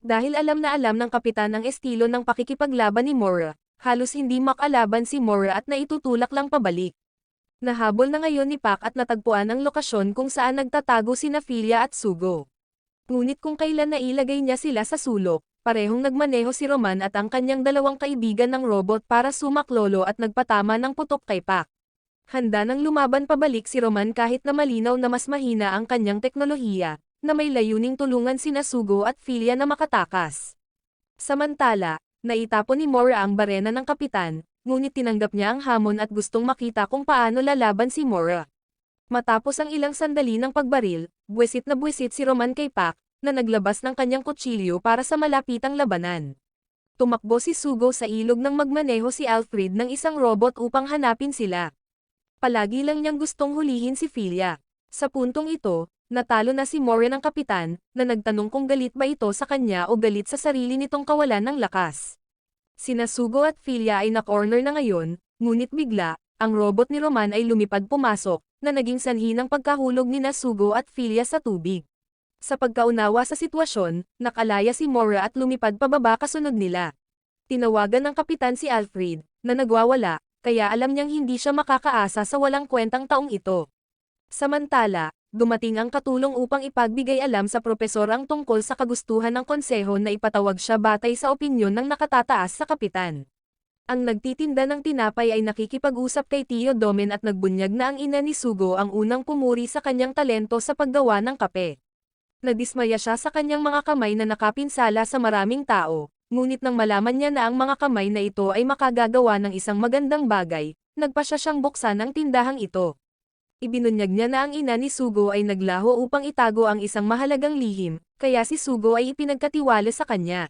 Dahil alam na alam ng kapitan ang estilo ng pakikipaglaban ni Mora, halos hindi makalaban si Mora at naitutulak lang pabalik. Nahabol na ngayon ni Pac at natagpuan ang lokasyon kung saan nagtatago sina Filia at Sugo. Ngunit kung kailan nailagay niya sila sa sulok, parehong nagmaneho si Roman at ang kanyang dalawang kaibigan ng robot para sumaklolo at nagpatama ng putok kay Pac. Handa nang lumaban pabalik si Roman kahit na malinaw na mas mahina ang kanyang teknolohiya, na may layuning tulungan sina Sugo at Filia na makatakas. Samantala, naitapon ni Mora ang barena ng kapitan, ngunit tinanggap niya ang hamon at gustong makita kung paano lalaban si Mora. Matapos ang ilang sandali ng pagbaril, buwisit na buwisit si Roman kay Pac, na naglabas ng kanyang kutsilyo para sa malapitang labanan. Tumakbo si Sugo sa ilog nang magmaneho si Alfred ng isang robot upang hanapin sila. Palagi lang niyang gustong hulihin si Filia. Sa puntong ito, natalo na si Mora ng kapitan, na nagtanong kung galit ba ito sa kanya o galit sa sarili nitong kawalan ng lakas. Sina Sugo at Filia ay na-corner na ngayon, ngunit bigla, ang robot ni Roman ay lumipad pumasok, na naging sanhi ng pagkahulog ni Sugo at Filia sa tubig. Sa pagkaunawa sa sitwasyon, nakalaya si Mora at lumipad pababa kasunod nila. Tinawagan ng kapitan si Alfred, na nagwawala, kaya alam niyang hindi siya makakaasa sa walang kwentang taong ito. Samantala, dumating ang katulong upang ipagbigay alam sa propesor ang tungkol sa kagustuhan ng konseho na ipatawag siya batay sa opinyon ng nakatataas sa kapitan. Ang nagtitinda ng tinapay ay nakikipag-usap kay Tio Domen at nagbunyag na ang ina ni Sugo ang unang pumuri sa kanyang talento sa paggawa ng kape. Nadismaya siya sa kanyang mga kamay na nakapinsala sa maraming tao, ngunit nang malaman niya na ang mga kamay na ito ay makagagawa ng isang magandang bagay, nagpasya siyang buksan ang tindahang ito. Ibinunyag niya na ang ina ni Sugo ay naglaho upang itago ang isang mahalagang lihim, kaya si Sugo ay ipinagkatiwala sa kanya.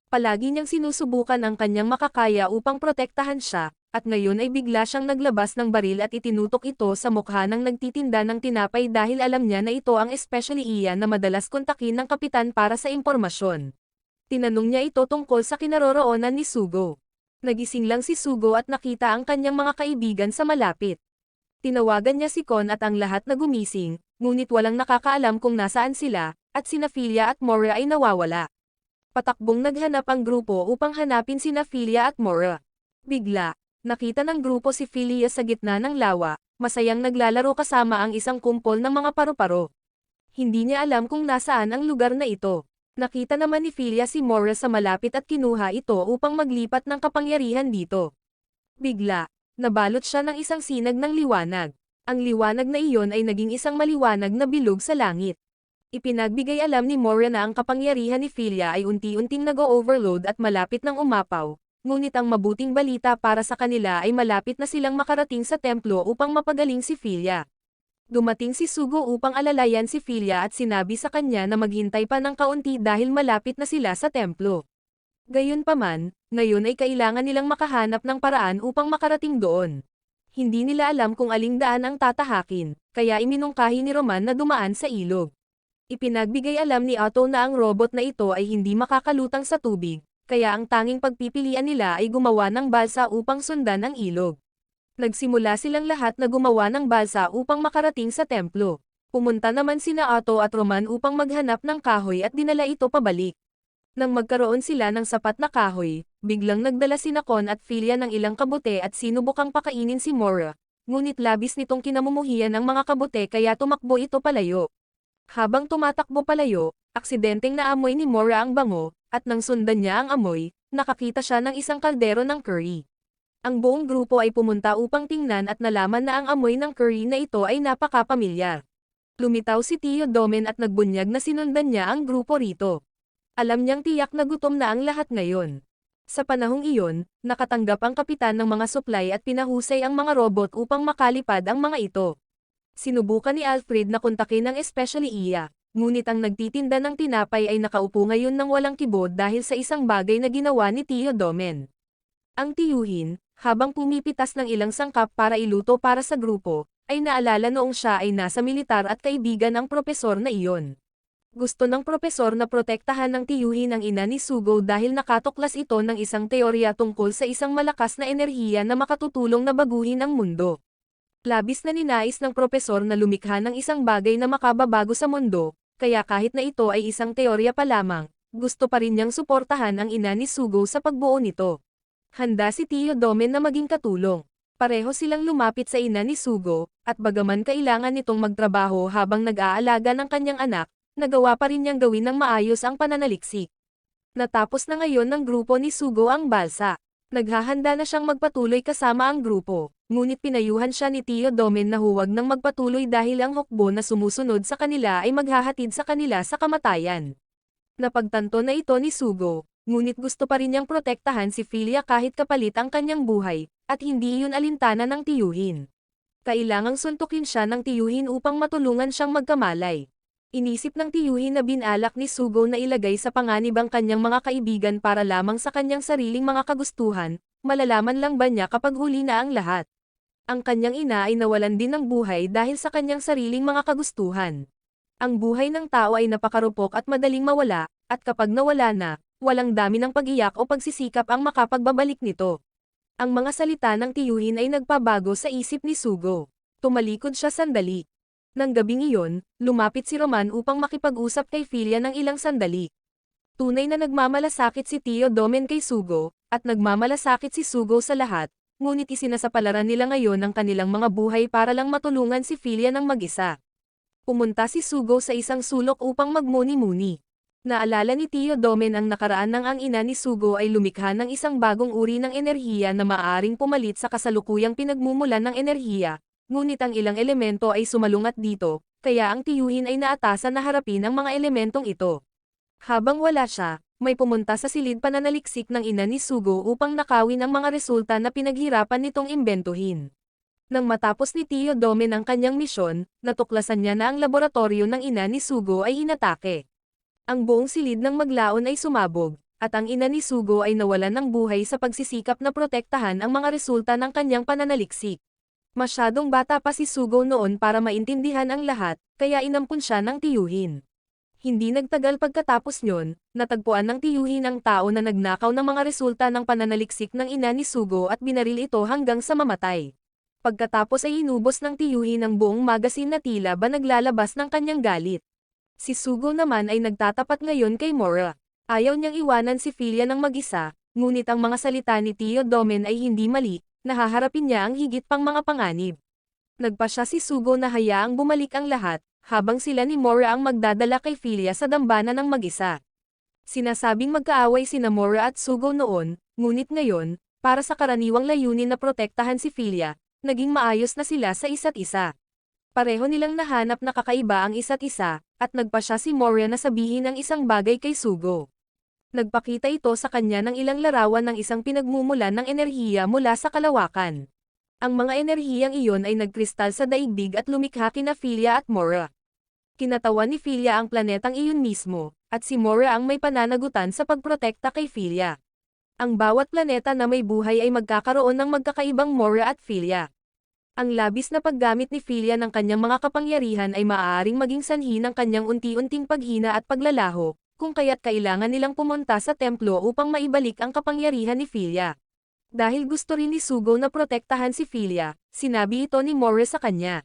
Palagi niyang sinusubukan ang kanyang makakaya upang protektahan siya, at ngayon ay bigla siyang naglabas ng baril at itinutok ito sa mukha ng nagtitinda ng tinapay dahil alam niya na ito ang especially iyan na madalas kontakin ng kapitan para sa impormasyon. Tinanong niya ito tungkol sa kinaroroonan ni Sugo. Nagising lang si Sugo at nakita ang kanyang mga kaibigan sa malapit. Tinawagan niya si Kon at ang lahat na gumising, ngunit walang nakakaalam kung nasaan sila, at sina Filia at Mora ay nawawala. Patakbong naghanap ang grupo upang hanapin sina Filia at Mora. Bigla, nakita ng grupo si Filia sa gitna ng lawa, masayang naglalaro kasama ang isang kumpol ng mga paru-paro. Hindi niya alam kung nasaan ang lugar na ito. Nakita naman ni Filia si Mora sa malapit at kinuha ito upang maglipat ng kapangyarihan dito. Bigla, nabalot siya ng isang sinag ng liwanag. Ang liwanag na iyon ay naging isang maliwanag na bilog sa langit. Ipinagbigay alam ni Mora na ang kapangyarihan ni Filia ay unti-unting nag-o-overload at malapit ng umapaw, ngunit ang mabuting balita para sa kanila ay malapit na silang makarating sa templo upang mapagaling si Filia. Dumating si Sugo upang alalayan si Filia at sinabi sa kanya na maghintay pa ng kaunti dahil malapit na sila sa templo. Gayunpaman, ngayon ay kailangan nilang makahanap ng paraan upang makarating doon. Hindi nila alam kung aling daan ang tatahakin, kaya iminungkahi ni Roman na dumaan sa ilog. Ipinagbigay alam ni Otto na ang robot na ito ay hindi makakalutang sa tubig, kaya ang tanging pagpipilian nila ay gumawa ng balsa upang sundan ang ilog. Nagsimula silang lahat na gumawa ng balsa upang makarating sa templo. Pumunta naman sina Otto at Roman upang maghanap ng kahoy at dinala ito pabalik. Nang magkaroon sila ng sapat na kahoy, biglang nagdala sina Kon at Filia ng ilang kabute at sinubukang pakainin si Mora, ngunit labis nitong kinamumuhian ng mga kabute kaya tumakbo ito palayo. Habang tumatakbo palayo, aksidenteng naamoy ni Mora ang bango, at nang sundan niya ang amoy, nakakita siya ng isang kaldero ng curry. Ang buong grupo ay pumunta upang tingnan at nalaman na ang amoy ng curry na ito ay napakapamilyar. Lumitaw si Tio Domen at nagbunyag na sinundan niya ang grupo rito. Alam niyang tiyak na gutom na ang lahat ngayon. Sa panahong iyon, nakatanggap ang kapitan ng mga supply at pinahusay ang mga robot upang makalipad ang mga ito. Sinubukan ni Alfred na kontakin ang especially iya, ngunit ang nagtitinda ng tinapay ay nakaupo ngayon ng walang kibod dahil sa isang bagay na ginawa ni Tio Domen. Ang tiyuhin, habang pumipitas ng ilang sangkap para iluto para sa grupo, ay naalala noong siya ay nasa militar at kaibigan ang propesor na iyon. Gusto ng propesor na protektahan ng tiyuhin ang ina ni Sugo dahil nakatuklas ito ng isang teorya tungkol sa isang malakas na enerhiya na makatutulong na baguhin ang mundo. Labis na ninais ng propesor na lumikha ng isang bagay na makababago sa mundo, kaya kahit na ito ay isang teorya pa lamang, gusto pa rin niyang suportahan ang ina ni Sugo sa pagbuo nito. Handa si Tio Domen na maging katulong. Pareho silang lumapit sa ina ni Sugo, at bagaman kailangan nitong magtrabaho habang nag-aalaga ng kanyang anak, nagawa pa rin niyang gawin ng maayos ang pananaliksik. Natapos na ngayon ng grupo ni Sugo ang balsa. Naghahanda na siyang magpatuloy kasama ang grupo, ngunit pinayuhan siya ni Tio Domen na huwag nang magpatuloy dahil ang hukbo na sumusunod sa kanila ay maghahatid sa kanila sa kamatayan. Napagtanto na ito ni Sugo, ngunit gusto pa rin niyang protektahan si Filia kahit kapalit ang kanyang buhay, at hindi iyon alintana ng tiyuhin. Kailangang suntukin siya ng tiyuhin upang matulungan siyang magkamalay. Inisip ng tiyuhin na binalak ni Sugo na ilagay sa panganib ang kanyang mga kaibigan para lamang sa kanyang sariling mga kagustuhan, malalaman lang ba niya kapag huli na ang lahat? Ang kanyang ina ay nawalan din ng buhay dahil sa kanyang sariling mga kagustuhan. Ang buhay ng tao ay napakarupok at madaling mawala, at kapag nawala na, walang dami ng pag-iyak o pagsisikap ang makapagbabalik nito. Ang mga salita ng tiyuhin ay nagpabago sa isip ni Sugo. Tumalikod siya sandali. Nang gabing iyon, lumapit si Roman upang makipag-usap kay Filia ng ilang sandali. Tunay na nagmamalasakit si Tio Domen kay Sugo, at nagmamalasakit si Sugo sa lahat, ngunit isinasapalaran nila ngayon ang kanilang mga buhay para lang matulungan si Filia ng mag-isa. Pumunta si Sugo sa isang sulok upang magmuni-muni. Naalala ni Tio Domen ang nakaraan ng ang ina ni Sugo ay lumikha ng isang bagong uri ng enerhiya na maaaring pumalit sa kasalukuyang pinagmumulan ng enerhiya. Ngunit ang ilang elemento ay sumalungat dito, kaya ang tiyuhin ay naatasan na harapin ang mga elementong ito. Habang wala siya, may pumunta sa silid pananaliksik ng ina ni Sugo upang nakawin ang mga resulta na pinaghirapan nitong imbentuhin. Nang matapos ni Tio Domen ang kanyang misyon, natuklasan niya na ang laboratorio ng ina ni Sugo ay inatake. Ang buong silid ng maglaon ay sumabog, at ang ina ni Sugo ay nawalan ng buhay sa pagsisikap na protektahan ang mga resulta ng kanyang pananaliksik. Masyadong bata pa si Sugo noon para maintindihan ang lahat, kaya inampun siya ng tiyuhin. Hindi nagtagal pagkatapos nyon, natagpuan ng tiyuhin ang tao na nagnakaw ng mga resulta ng pananaliksik ng ina ni Sugo at binaril ito hanggang sa mamatay. Pagkatapos ay inubos ng tiyuhin ang buong magasin na tila ba naglalabas ng kanyang galit. Si Sugo naman ay nagtatapat ngayon kay Mora. Ayaw niyang iwanan si Filia ng mag-isa, ngunit ang mga salita ni Tio Domen ay hindi mali. Nahaharapin niya ang higit pang mga panganib. Nagpa siya si Sugo na hayaang bumalik ang lahat, habang sila ni Mora ang magdadala kay Filia sa dambana ng mag-isa. Sinasabing magkaaway sina Mora at Sugo noon, ngunit ngayon, para sa karaniwang layunin na protektahan si Filia, naging maayos na sila sa isa't isa. Pareho nilang nahanap na kakaiba ang isa't isa, at nagpa siya si Mora na sabihin ang isang bagay kay Sugo. Nagpakita ito sa kanya ng ilang larawan ng isang pinagmumulan ng enerhiya mula sa kalawakan. Ang mga enerhiyang iyon ay nagkristal sa daigdig at lumikha kina Filia at Mora. Kinatawan ni Filia ang planetang iyon mismo, at si Mora ang may pananagutan sa pagprotekta kay Filia. Ang bawat planeta na may buhay ay magkakaroon ng magkakaibang Mora at Filia. Ang labis na paggamit ni Filia ng kanyang mga kapangyarihan ay maaaring maging sanhi ng kanyang unti-unting paghina at paglalaho, kung kaya't kailangan nilang pumunta sa templo upang maibalik ang kapangyarihan ni Filia. Dahil gusto rin ni Sugo na protektahan si Filia, sinabi ito ni Mora sa kanya.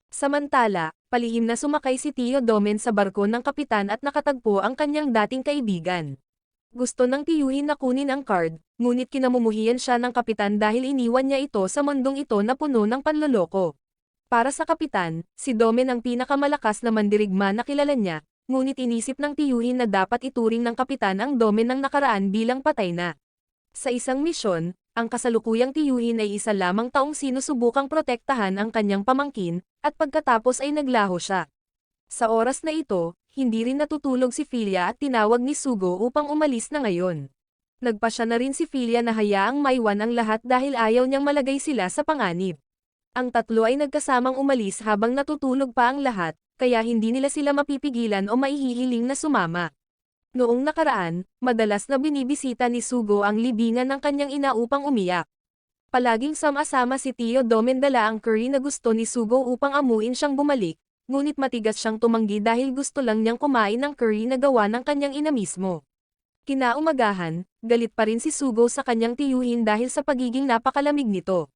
Samantala, palihim na sumakay si Tio Domen sa barko ng kapitan at nakatagpo ang kanyang dating kaibigan. Gusto ng tiyuhin na kunin ang card, ngunit kinamumuhian siya ng kapitan dahil iniwan niya ito sa mundong ito na puno ng panloloko. Para sa kapitan, si Domen ang pinakamalakas na mandirigma na kilala niya, ngunit inisip ng tiyuhin na dapat ituring ng kapitan ang Domen ng nakaraan bilang patay na. Sa isang misyon, ang kasalukuyang tiyuhin ay isa lamang taong sinusubukang protektahan ang kanyang pamangkin, at pagkatapos ay naglaho siya. Sa oras na ito, hindi rin natutulog si Filia at tinawag ni Sugo upang umalis na ngayon. Nagpa siya na rin si Filia na hayaang maiwan ang lahat dahil ayaw niyang malagay sila sa panganib. Ang tatlo ay nagkasamang umalis habang natutulog pa ang lahat, kaya hindi nila sila mapipigilan o maihihiling na sumama. Noong nakaraan, madalas na binibisita ni Sugo ang libingan ng kanyang ina upang umiyak. Palaging sama-sama si Tio Domen dala ang curry na gusto ni Sugo upang amuin siyang bumalik, ngunit matigas siyang tumanggi dahil gusto lang niyang kumain ng curry na gawa ng kanyang ina mismo. Kinaumagahan, galit pa rin si Sugo sa kanyang tiyuhin dahil sa pagiging napakalamig nito.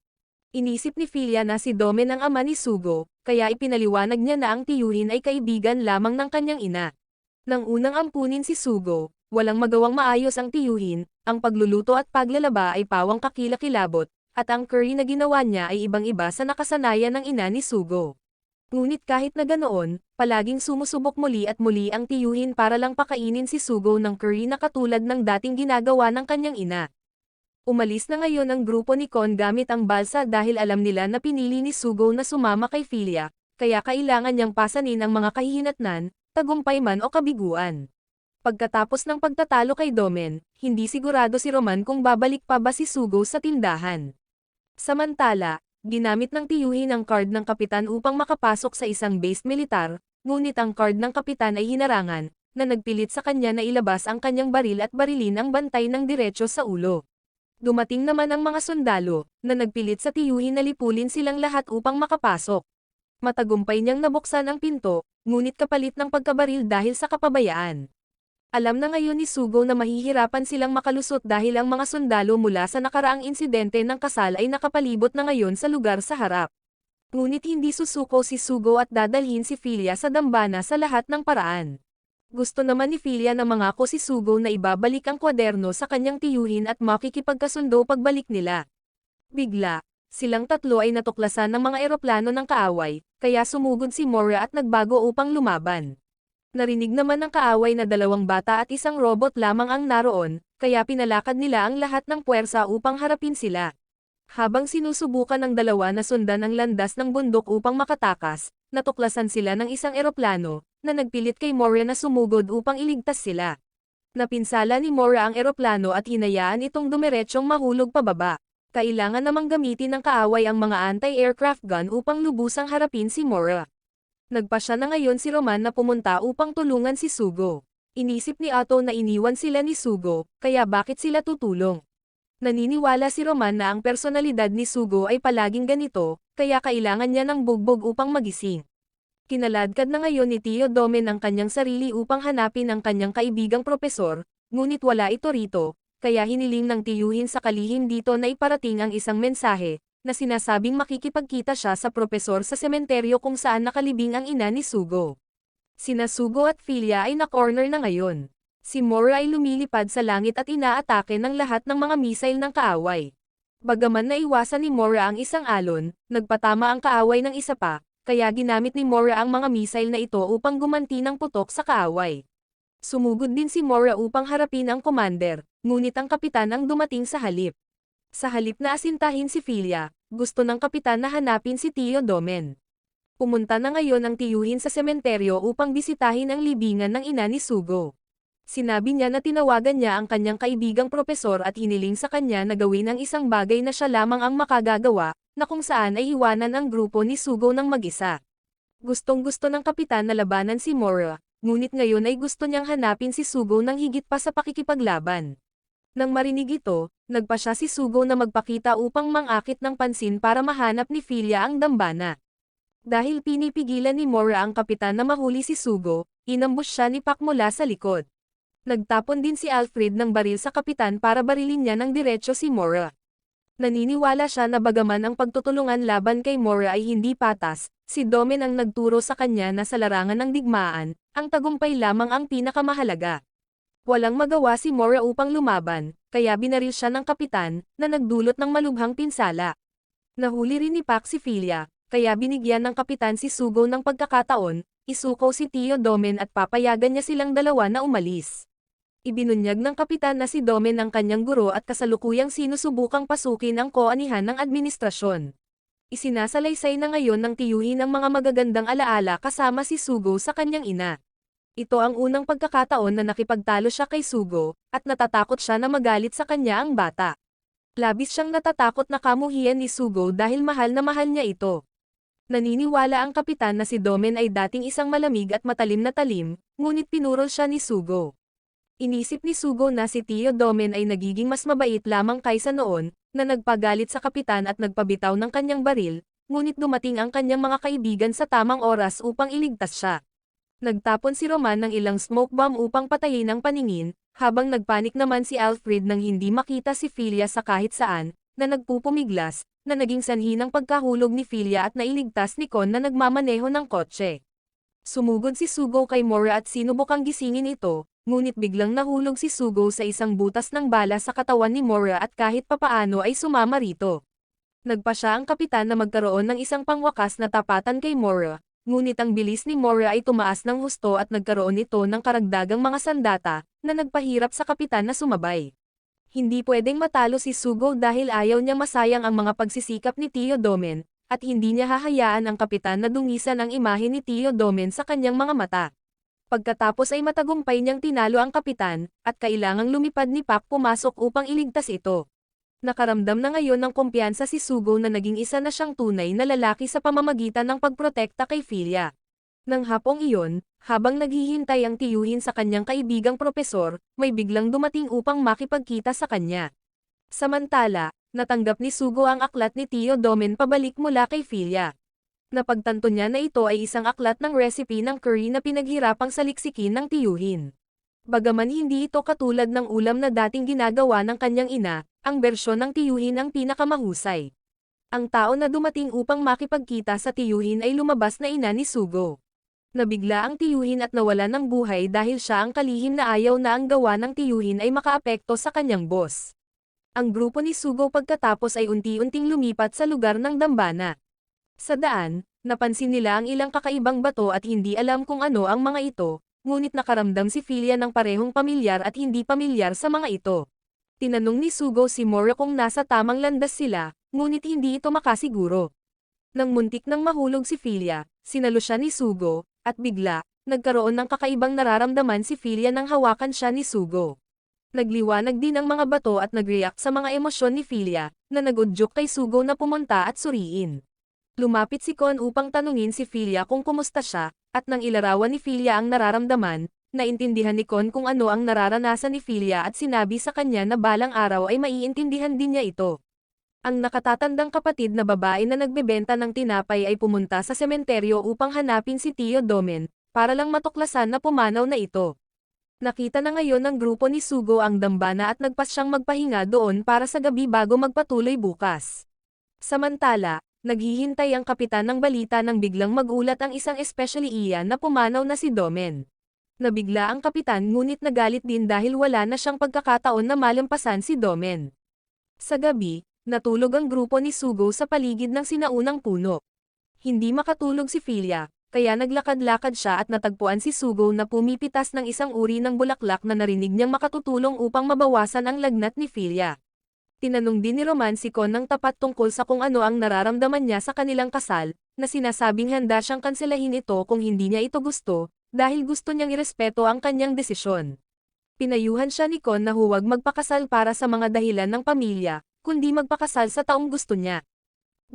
Inisip ni Filia na si Domen ang ama ni Sugo, kaya ipinaliwanag niya na ang tiyuhin ay kaibigan lamang ng kanyang ina. Nang unang ampunin si Sugo, walang magawang maayos ang tiyuhin, ang pagluluto at paglalaba ay pawang kakilakilabot, at ang curry na ginawa niya ay ibang-iba sa nakasanayan ng ina ni Sugo. Ngunit kahit na ganoon, palaging sumusubok muli at muli ang tiyuhin para lang pakainin si Sugo ng curry na katulad ng dating ginagawa ng kanyang ina. Umalis na ngayon ang grupo ni Kon gamit ang balsa dahil alam nila na pinili ni Sugo na sumama kay Filia, kaya kailangan niyang pasanin ang mga kahihinatnan, tagumpay man o kabiguan. Pagkatapos ng pagtatalo kay Domen, hindi sigurado si Roman kung babalik pa ba si Sugo sa tindahan. Samantala, ginamit ng tiyuhin ang card ng kapitan upang makapasok sa isang base militar, ngunit ang card ng kapitan ay hinarangan, na nagpilit sa kanya na ilabas ang kanyang baril at barilin ang bantay ng diretso sa ulo. Dumating naman ang mga sundalo, na nagpilit sa tiyuhin na lipulin silang lahat upang makapasok. Matagumpay niyang nabuksan ang pinto, ngunit kapalit ng pagkabaril dahil sa kapabayaan. Alam na ngayon ni Sugo na mahihirapan silang makalusot dahil ang mga sundalo mula sa nakaraang insidente ng kasal ay nakapalibot na ngayon sa lugar sa harap. Ngunit hindi susuko si Sugo at dadalhin si Filia sa dambana sa lahat ng paraan. Gusto naman ni Filia na mangako si Sugo na ibabalik ang kwaderno sa kanyang tiyuhin at makikipagkasundo pagbalik nila. Bigla, silang tatlo ay natuklasan ng mga eroplano ng kaaway, kaya sumugod si Mora at nagbago upang lumaban. Narinig naman ng kaaway na 2 bata at isang robot lamang ang naroon, kaya pinalakad nila ang lahat ng puwersa upang harapin sila. Habang sinusubukan ng 2 na sundan ang landas ng bundok upang makatakas, natuklasan sila ng isang eroplano, na nagpilit kay Mora na sumugod upang iligtas sila. Napinsala ni Mora ang eroplano at hinayaan itong dumiretsyong mahulog pababa. Kailangan namang gamitin ng kaaway ang mga anti-aircraft gun upang lubusang harapin si Mora. Nagpasya na ngayon si Roman na pumunta upang tulungan si Sugo. Inisip ni Otto na iniwan sila ni Sugo, kaya bakit sila tutulong? Naniniwala si Roman na ang personalidad ni Sugo ay palaging ganito, kaya kailangan niya ng bugbog upang magising. Kinaladkad na ngayon ni Tio Domen ang kanyang sarili upang hanapin ang kanyang kaibigang propesor, ngunit wala ito rito, kaya hiniling ng tiyuhin sa kalihim dito na iparating ang isang mensahe, na sinasabing makikipagkita siya sa propesor sa sementeryo kung saan nakalibing ang ina ni Sugo. Sina Sugo at Filia ay na-corner na ngayon. Si Mora ay lumilipad sa langit at inaatake ng lahat ng mga misail ng kaaway. Bagaman naiwasan ni Mora ang isang alon, nagpatama ang kaaway ng isa pa, kaya ginamit ni Mora ang mga misail na ito upang gumanti ng putok sa kaaway. Sumugod din si Mora upang harapin ang commander, ngunit ang kapitan ang dumating sa halip. Sa halip na asintahin si Filia, gusto ng kapitan na hanapin si Tio Domen. Pumunta na ngayon ang tiyuhin sa sementeryo upang bisitahin ang libingan ng ina ni Sugo. Sinabi niya na tinawagan niya ang kanyang kaibigang propesor at hiniling sa kanya na gawin ang isang bagay na siya lamang ang makagagawa, na kung saan ay iwanan ang grupo ni Sugo ng mag-isa. Gustong-gusto ng kapitan na labanan si Mora, ngunit ngayon ay gusto niyang hanapin si Sugo ng higit pa sa pakikipaglaban. Nang marinig ito, nagpasya si Sugo na magpakita upang mangakit ng pansin para mahanap ni Filia ang dambana. Dahil pinipigilan ni Mora ang kapitan na mahuli si Sugo, inambush siya ni Pak mula sa likod. Nagtapon din si Alfred ng baril sa kapitan para barilin niya ng diretsyo si Mora. Naniniwala siya na bagaman ang pagtutulungan laban kay Mora ay hindi patas, si Domen ang nagturo sa kanya na sa larangan ng digmaan, ang tagumpay lamang ang pinakamahalaga. Walang magawa si Mora upang lumaban, kaya binaril siya ng kapitan, na nagdulot ng malubhang pinsala. Nahuli rin ni Pak si Filia, kaya binigyan ng kapitan si Sugo ng pagkakataon, isuko si Tio Domen at papayagan niya silang dalawa na umalis. Ibinunyag ng kapitan na si Domen ang kanyang guro at kasalukuyang sinusubukang pasukin ang koanihan ng administrasyon. Isinasalaysay na ngayon ng tiyuhin ang mga magagandang alaala kasama si Sugo sa kanyang ina. Ito ang unang pagkakataon na nakipagtalo siya kay Sugo, at natatakot siya na magalit sa kanya ang bata. Labis siyang natatakot na kamuhian ni Sugo dahil mahal na mahal niya ito. Naniniwala ang kapitan na si Domen ay dating isang malamig at matalim na talim, ngunit pinurol siya ni Sugo. Inisip ni Sugo na si Tio Domen ay nagiging mas mabait lamang kaysa noon, na nagpagalit sa kapitan at nagpabitaw ng kanyang baril, ngunit dumating ang kanyang mga kaibigan sa tamang oras upang iligtas siya. Nagtapon si Roman ng ilang smoke bomb upang patayin ang paningin, habang nagpanik naman si Alfred nang hindi makita si Filia sa kahit saan, na nagpupumiglas, na naging sanhi ng pagkahulog ni Filia at nailigtas ni Kon na nagmamaneho ng kotse. Sumugod si Sugo kay Mora at sinubukang gisingin ito, ngunit biglang nahulog si Sugo sa isang butas ng bala sa katawan ni Mora at kahit papaano ay sumama rito. Nagpa siya ang kapitan na magkaroon ng isang pangwakas na tapatan kay Mora, ngunit ang bilis ni Mora ay tumaas ng husto at nagkaroon ito ng karagdagang mga sandata, na nagpahirap sa kapitan na sumabay. Hindi pwedeng matalo si Sugo dahil ayaw niya masayang ang mga pagsisikap ni Tio Domen, at hindi niya hahayaan ang kapitan na dungisan ang imahe ni Tio Domen sa kanyang mga mata. Pagkatapos ay matagumpay niyang tinalo ang kapitan, at kailangang lumipad ni Pak pumasok upang iligtas ito. Nakaramdam na ngayon ng kumpiyansa si Sugo na naging isa na siyang tunay na lalaki sa pamamagitan ng pagprotekta kay Filia. Nang hapong iyon, habang naghihintay ang tiyuhin sa kanyang kaibigang propesor, may biglang dumating upang makipagkita sa kanya. Samantala, natanggap ni Sugo ang aklat ni Tio Domen pabalik mula kay Filia. Napagtanto niya na ito ay isang aklat ng recipe ng curry na pinaghirapang saliksikin ng tiyuhin. Bagaman hindi ito katulad ng ulam na dating ginagawa ng kanyang ina, ang bersyon ng tiyuhin ang pinakamahusay. Ang tao na dumating upang makipagkita sa tiyuhin ay lumabas na ina ni Sugo. Nabigla ang tiyuhin at nawala ng buhay dahil siya ang kalihim na ayaw na ang gawa ng tiyuhin ay makaapekto sa kanyang boss. Ang grupo ni Sugo pagkatapos ay unti-unting lumipat sa lugar ng dambana. Sa daan, napansin nila ang ilang kakaibang bato at hindi alam kung ano ang mga ito, ngunit nakaramdam si Filia ng parehong pamilyar at hindi pamilyar sa mga ito. Tinanong ni Sugo si Mora kung nasa tamang landas sila, ngunit hindi ito makasiguro. Nang muntik nang mahulog si Filia, sinalo siya ni Sugo, at bigla, nagkaroon ng kakaibang nararamdaman si Filia nang hawakan siya ni Sugo. Nagliwanag din ang mga bato at nag-react sa mga emosyon ni Filia, na nag-udyok kay Sugo na pumunta at suriin. Lumapit si Kon upang tanungin si Filia kung kumusta siya, at nang ilarawan ni Filia ang nararamdaman, naintindihan ni Kon kung ano ang nararanasan ni Filia at sinabi sa kanya na balang araw ay maiintindihan din niya ito. Ang nakatatandang kapatid na babae na nagbebenta ng tinapay ay pumunta sa sementeryo upang hanapin si Tio Domen, para lang matuklasan na pumanaw na ito. Nakita na ngayon ng grupo ni Sugo ang dambana at nagpas siyang magpahinga doon para sa gabi bago magpatuloy bukas. Samantala, naghihintay ang kapitan ng balita nang biglang magulat ang isang especially iyan na pumanaw na si Domen. Nabigla ang kapitan ngunit nagalit din dahil wala na siyang pagkakataon na malampasan si Domen. Sa gabi, natulog ang grupo ni Sugo sa paligid ng sinaunang puno. Hindi makatulog si Filia, kaya naglakad-lakad siya at natagpuan si Sugo na pumipitas ng isang uri ng bulaklak na narinig niyang makatutulong upang mabawasan ang lagnat ni Filia. Tinanong din ni Roman si Kon ng tapat tungkol sa kung ano ang nararamdaman niya sa kanilang kasal, na sinasabing handa siyang kanselahin ito kung hindi niya ito gusto, dahil gusto niyang irespeto ang kanyang desisyon. Pinayuhan siya ni Kon na huwag magpakasal para sa mga dahilan ng pamilya, kundi magpakasal sa taong gusto niya.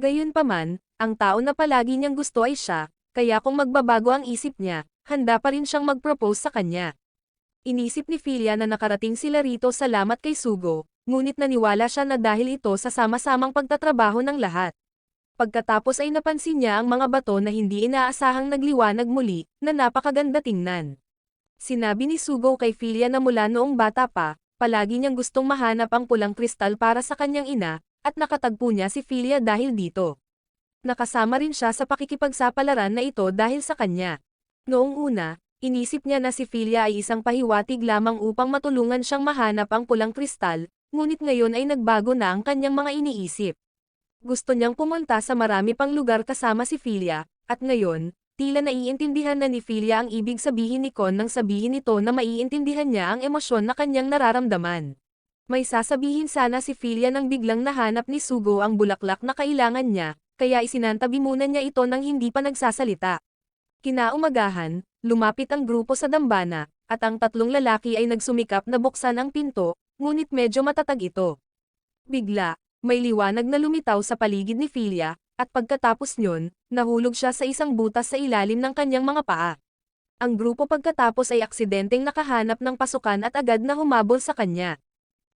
Gayunpaman, ang tao na palagi niyang gusto ay siya, kaya kung magbabago ang isip niya, handa pa rin siyang mag-propose sa kanya. Inisip ni Filia na nakarating sila rito salamat kay Sugo, ngunit naniwala siya na dahil ito sa sama-samang pagtatrabaho ng lahat. Pagkatapos ay napansin niya ang mga bato na hindi inaasahang nagliwanag muli, na napakaganda tingnan. Sinabi ni Sugo kay Filia na mula noong bata pa, palagi niyang gustong mahanap ang pulang kristal para sa kanyang ina, at nakatagpo niya si Filia dahil dito. Nakasama rin siya sa pakikipagsapalaran na ito dahil sa kanya. Noong una, inisip niya na si Filia ay isang pahiwatig lamang upang matulungan siyang mahanap ang pulang kristal, ngunit ngayon ay nagbago na ang kanyang mga iniisip. Gusto niyang pumunta sa marami pang lugar kasama si Filia, at ngayon, tila naiintindihan na ni Filia ang ibig sabihin ni Kon nang sabihin ito na maiintindihan niya ang emosyon na kanyang nararamdaman. May sasabihin sana si Filia nang biglang nahanap ni Sugo ang bulaklak na kailangan niya, kaya isinantabi muna niya ito nang hindi pa nagsasalita. Kinaumagahan, lumapit ang grupo sa dambana, at ang tatlong lalaki ay nagsumikap na buksan ang pinto, ngunit medyo matatag ito. Bigla, may liwanag na lumitaw sa paligid ni Filia, at pagkatapos nyon, nahulog siya sa isang butas sa ilalim ng kanyang mga paa. Ang grupo pagkatapos ay aksidenteng nakahanap ng pasukan at agad na humabol sa kanya.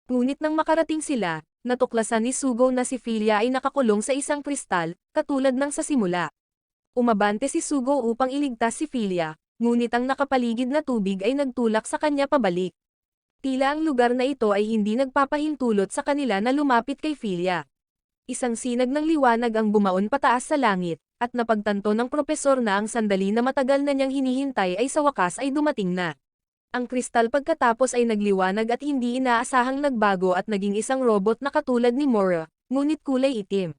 Ngunit nang makarating sila, natuklasan ni Sugo na si Filia ay nakakulong sa isang kristal, katulad ng sa simula. Umabante si Sugo upang iligtas si Filia, ngunit ang nakapaligid na tubig ay nagtulak sa kanya pabalik. Tila ang lugar na ito ay hindi nagpapahintulot sa kanila na lumapit kay Filia. Isang sinag ng liwanag ang bumaon pataas sa langit, at napagtanto ng propesor na ang sandali na matagal na niyang hinihintay ay sa wakas ay dumating na. Ang kristal pagkatapos ay nagliwanag at hindi inaasahang nagbago at naging isang robot na katulad ni Mora, ngunit kulay itim.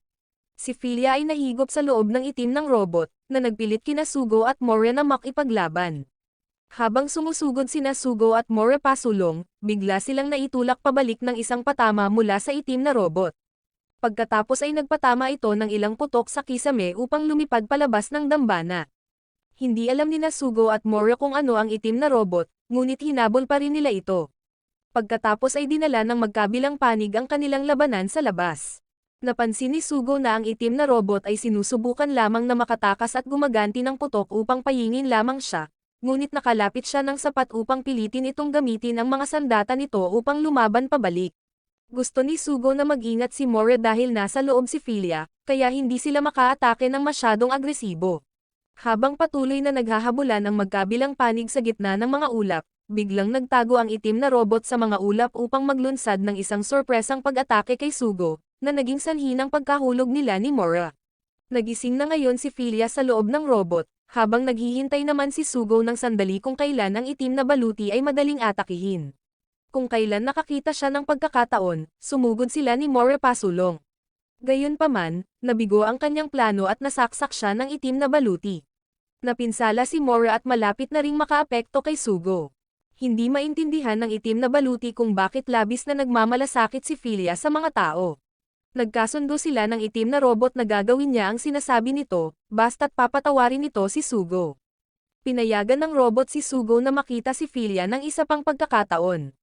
Si Philia ay nahigop sa loob ng itim ng robot, na nagpilit kina Sugo at Mora na makipaglaban. Habang sumusugod sina Sugo at Mora pasulong, bigla silang naitulak pabalik ng isang patama mula sa itim na robot. Pagkatapos ay nagpatama ito ng ilang putok sa kisame upang lumipad palabas ng dambana. Hindi alam ni Sugo at Mora kung ano ang itim na robot, ngunit hinabol pa rin nila ito. Pagkatapos ay dinala ng magkabilang panig ang kanilang labanan sa labas. Napansin ni Sugo na ang itim na robot ay sinusubukan lamang na makatakas at gumaganti ng putok upang pahingin lamang siya, ngunit nakalapit siya ng sapat upang pilitin itong gamitin ang mga sandata nito upang lumaban pabalik. Gusto ni Sugo na mag-ingat si Mora dahil nasa loob si Philia, kaya hindi sila makaatake ng masyadong agresibo. Habang patuloy na naghahabulan ang magkabilang panig sa gitna ng mga ulap, biglang nagtago ang itim na robot sa mga ulap upang maglunsad ng isang sorpresang pag-atake kay Sugo, na naging sanhi ng pagkahulog nila ni Mora. Nagising na ngayon si Philia sa loob ng robot, habang naghihintay naman si Sugo ng sandali kung kailan ang itim na baluti ay madaling atakihin. Kung kailan nakakita siya ng pagkakataon, sumugod sila ni Mora pasulong. Gayunpaman, nabigo ang kanyang plano at nasaksak siya ng itim na baluti. Napinsala si Mora at malapit na ring makaapekto kay Sugo. Hindi maintindihan ng itim na baluti kung bakit labis na nagmamalasakit si Philia sa mga tao. Nagkasundo sila ng itim na robot na gagawin niya ang sinasabi nito, basta't papatawarin nito si Sugo. Pinayagan ng robot si Sugo na makita si Philia ng isa pang pagkakataon.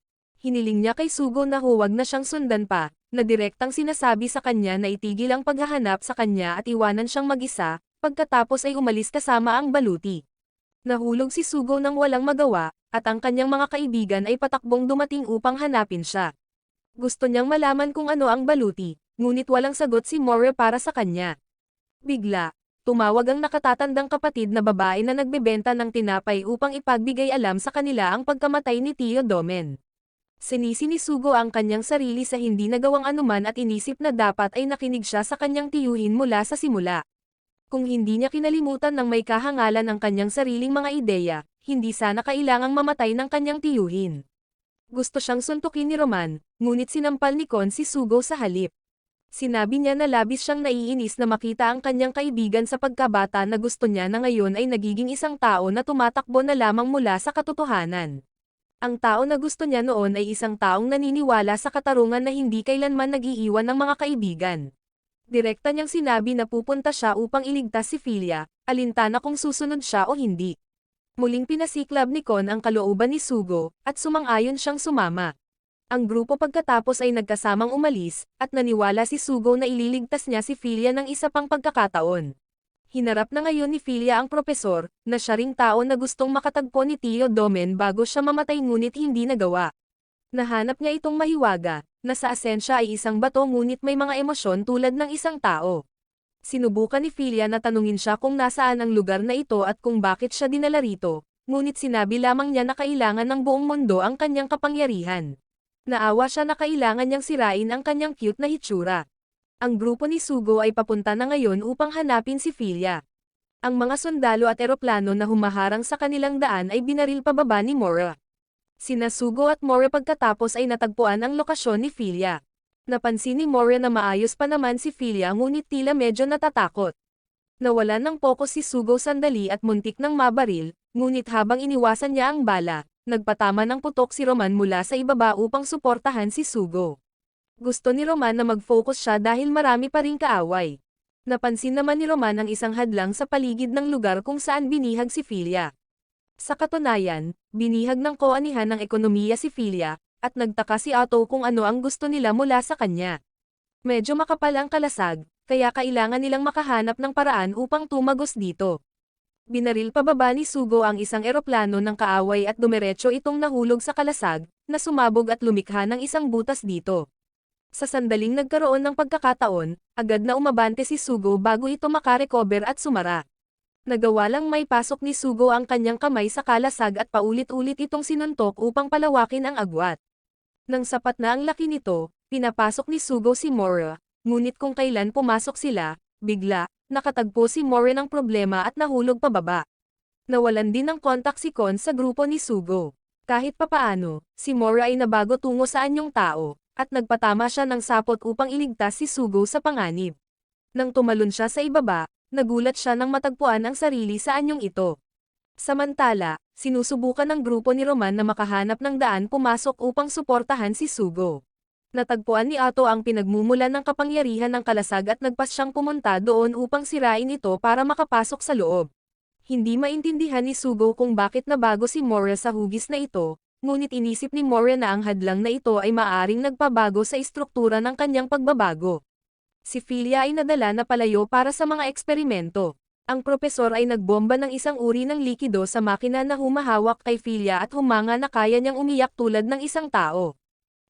Hiniling niya kay Sugo na huwag na siyang sundan pa, na direktang sinasabi sa kanya na itigil ang paghahanap sa kanya at iwanan siyang mag-isa, pagkatapos ay umalis kasama ang baluti. Nahulog si Sugo nang walang magawa, at ang kanyang mga kaibigan ay patakbong dumating upang hanapin siya. Gusto niyang malaman kung ano ang baluti, ngunit walang sagot si Mora para sa kanya. Bigla, tumawag ang nakatatandang kapatid na babae na nagbebenta ng tinapay upang ipagbigay alam sa kanila ang pagkamatay ni Tio Domen. Sinisi ni Sugo ang kanyang sarili sa hindi nagawang anuman at inisip na dapat ay nakinig siya sa kanyang tiyuhin mula sa simula. Kung hindi niya kinalimutan ng may kahangalan ang kanyang sariling mga ideya, hindi sana kailangang mamatay ng kanyang tiyuhin. Gusto siyang suntukin ni Roman, ngunit sinampal ni Kon si Sugo sa halip. Sinabi niya na labis siyang naiinis na makita ang kanyang kaibigan sa pagkabata na gusto niya na ngayon ay nagiging isang tao na tumatakbo na lamang mula sa katotohanan. Ang tao na gusto niya noon ay isang taong naniniwala sa katarungan na hindi kailanman nag-iiwan ng mga kaibigan. Direkta niyang sinabi na pupunta siya upang iligtas si Philia, alintana kung susunod siya o hindi. Muling pinasiklab ni Kon ang kalooban ni Sugo, at sumang-ayon siyang sumama. Ang grupo pagkatapos ay nagkasamang umalis, at naniwala si Sugo na ililigtas niya si Philia ng isa pang pagkakataon. Hinarap na ngayon ni Philia ang propesor, na siya ring tao na gustong makatagpo ni Tio Domen bago siya mamatay ngunit hindi nagawa. Nahanap niya itong mahiwaga, na sa asensya ay isang bato ngunit may mga emosyon tulad ng isang tao. Sinubukan ni Philia na tanungin siya kung nasaan ang lugar na ito at kung bakit siya dinala rito, ngunit sinabi lamang niya na kailangan ng buong mundo ang kanyang kapangyarihan. Naawa siya na kailangan niyang sirain ang kanyang cute na hitsura. Ang grupo ni Sugo ay papunta na ngayon upang hanapin si Philia. Ang mga sundalo at eroplano na humaharang sa kanilang daan ay binaril pababa ni Mora. Sina Sugo at Mora pagkatapos ay natagpuan ang lokasyon ni Philia. Napansin ni Mora na maayos pa naman si Philia ngunit tila medyo natatakot. Nawalan ng pokus si Sugo sandali at muntik nang mabaril, ngunit habang iniwasan niya ang bala, nagpatama ng putok si Roman mula sa ibaba upang suportahan si Sugo. Gusto ni Roman na mag-focus siya dahil marami pa ring kaaway. Napansin naman ni Roman ang isang hadlang sa paligid ng lugar kung saan binihag si Philia. Sa katunayan, binihag ng koanihan ng ekonomiya si Philia, at nagtaka si Otto kung ano ang gusto nila mula sa kanya. Medyo makapal ang kalasag, kaya kailangan nilang makahanap ng paraan upang tumagos dito. Binaril pababa ni Sugo ang isang eroplano ng kaaway at dumiretso itong nahulog sa kalasag, na sumabog at lumikha ng isang butas dito. Sa sandaling nagkaroon ng pagkakataon, agad na umabante si Sugo bago ito makarecover at sumara. Nagawa lang may pasok ni Sugo ang kanyang kamay sa kalasag at paulit-ulit itong sinuntok upang palawakin ang agwat. Nang sapat na ang laki nito, pinapasok ni Sugo si Mora, ngunit kung kailan pumasok sila, bigla, nakatagpo si Mora ng problema at nahulog pababa. Nawalan din ng kontak si Kon sa grupo ni Sugo. Kahit papaano, si Mora ay nabago tungo sa anyong tao, at nagpatama siya ng sapot upang iligtas si Sugo sa panganib. Nang tumalon siya sa ibaba, nagulat siya nang matagpuan ang sarili sa anyong ito. Samantala, sinusubukan ng grupo ni Roman na makahanap ng daan pumasok upang suportahan si Sugo. Natagpuan ni Otto ang pinagmumulan ng kapangyarihan ng kalasag at nagpas siyang pumunta doon upang sirain ito para makapasok sa loob. Hindi maintindihan ni Sugo kung bakit nabago si Mora sa hugis na ito, ngunit inisip ni Mora na ang hadlang na ito ay maaring nagpabago sa istruktura ng kanyang pagbabago. Si Filia ay nadala na palayo para sa mga eksperimento. Ang propesor ay nagbomba ng isang uri ng likido sa makina na humahawak kay Filia at humanga na kaya niyang umiyak tulad ng isang tao.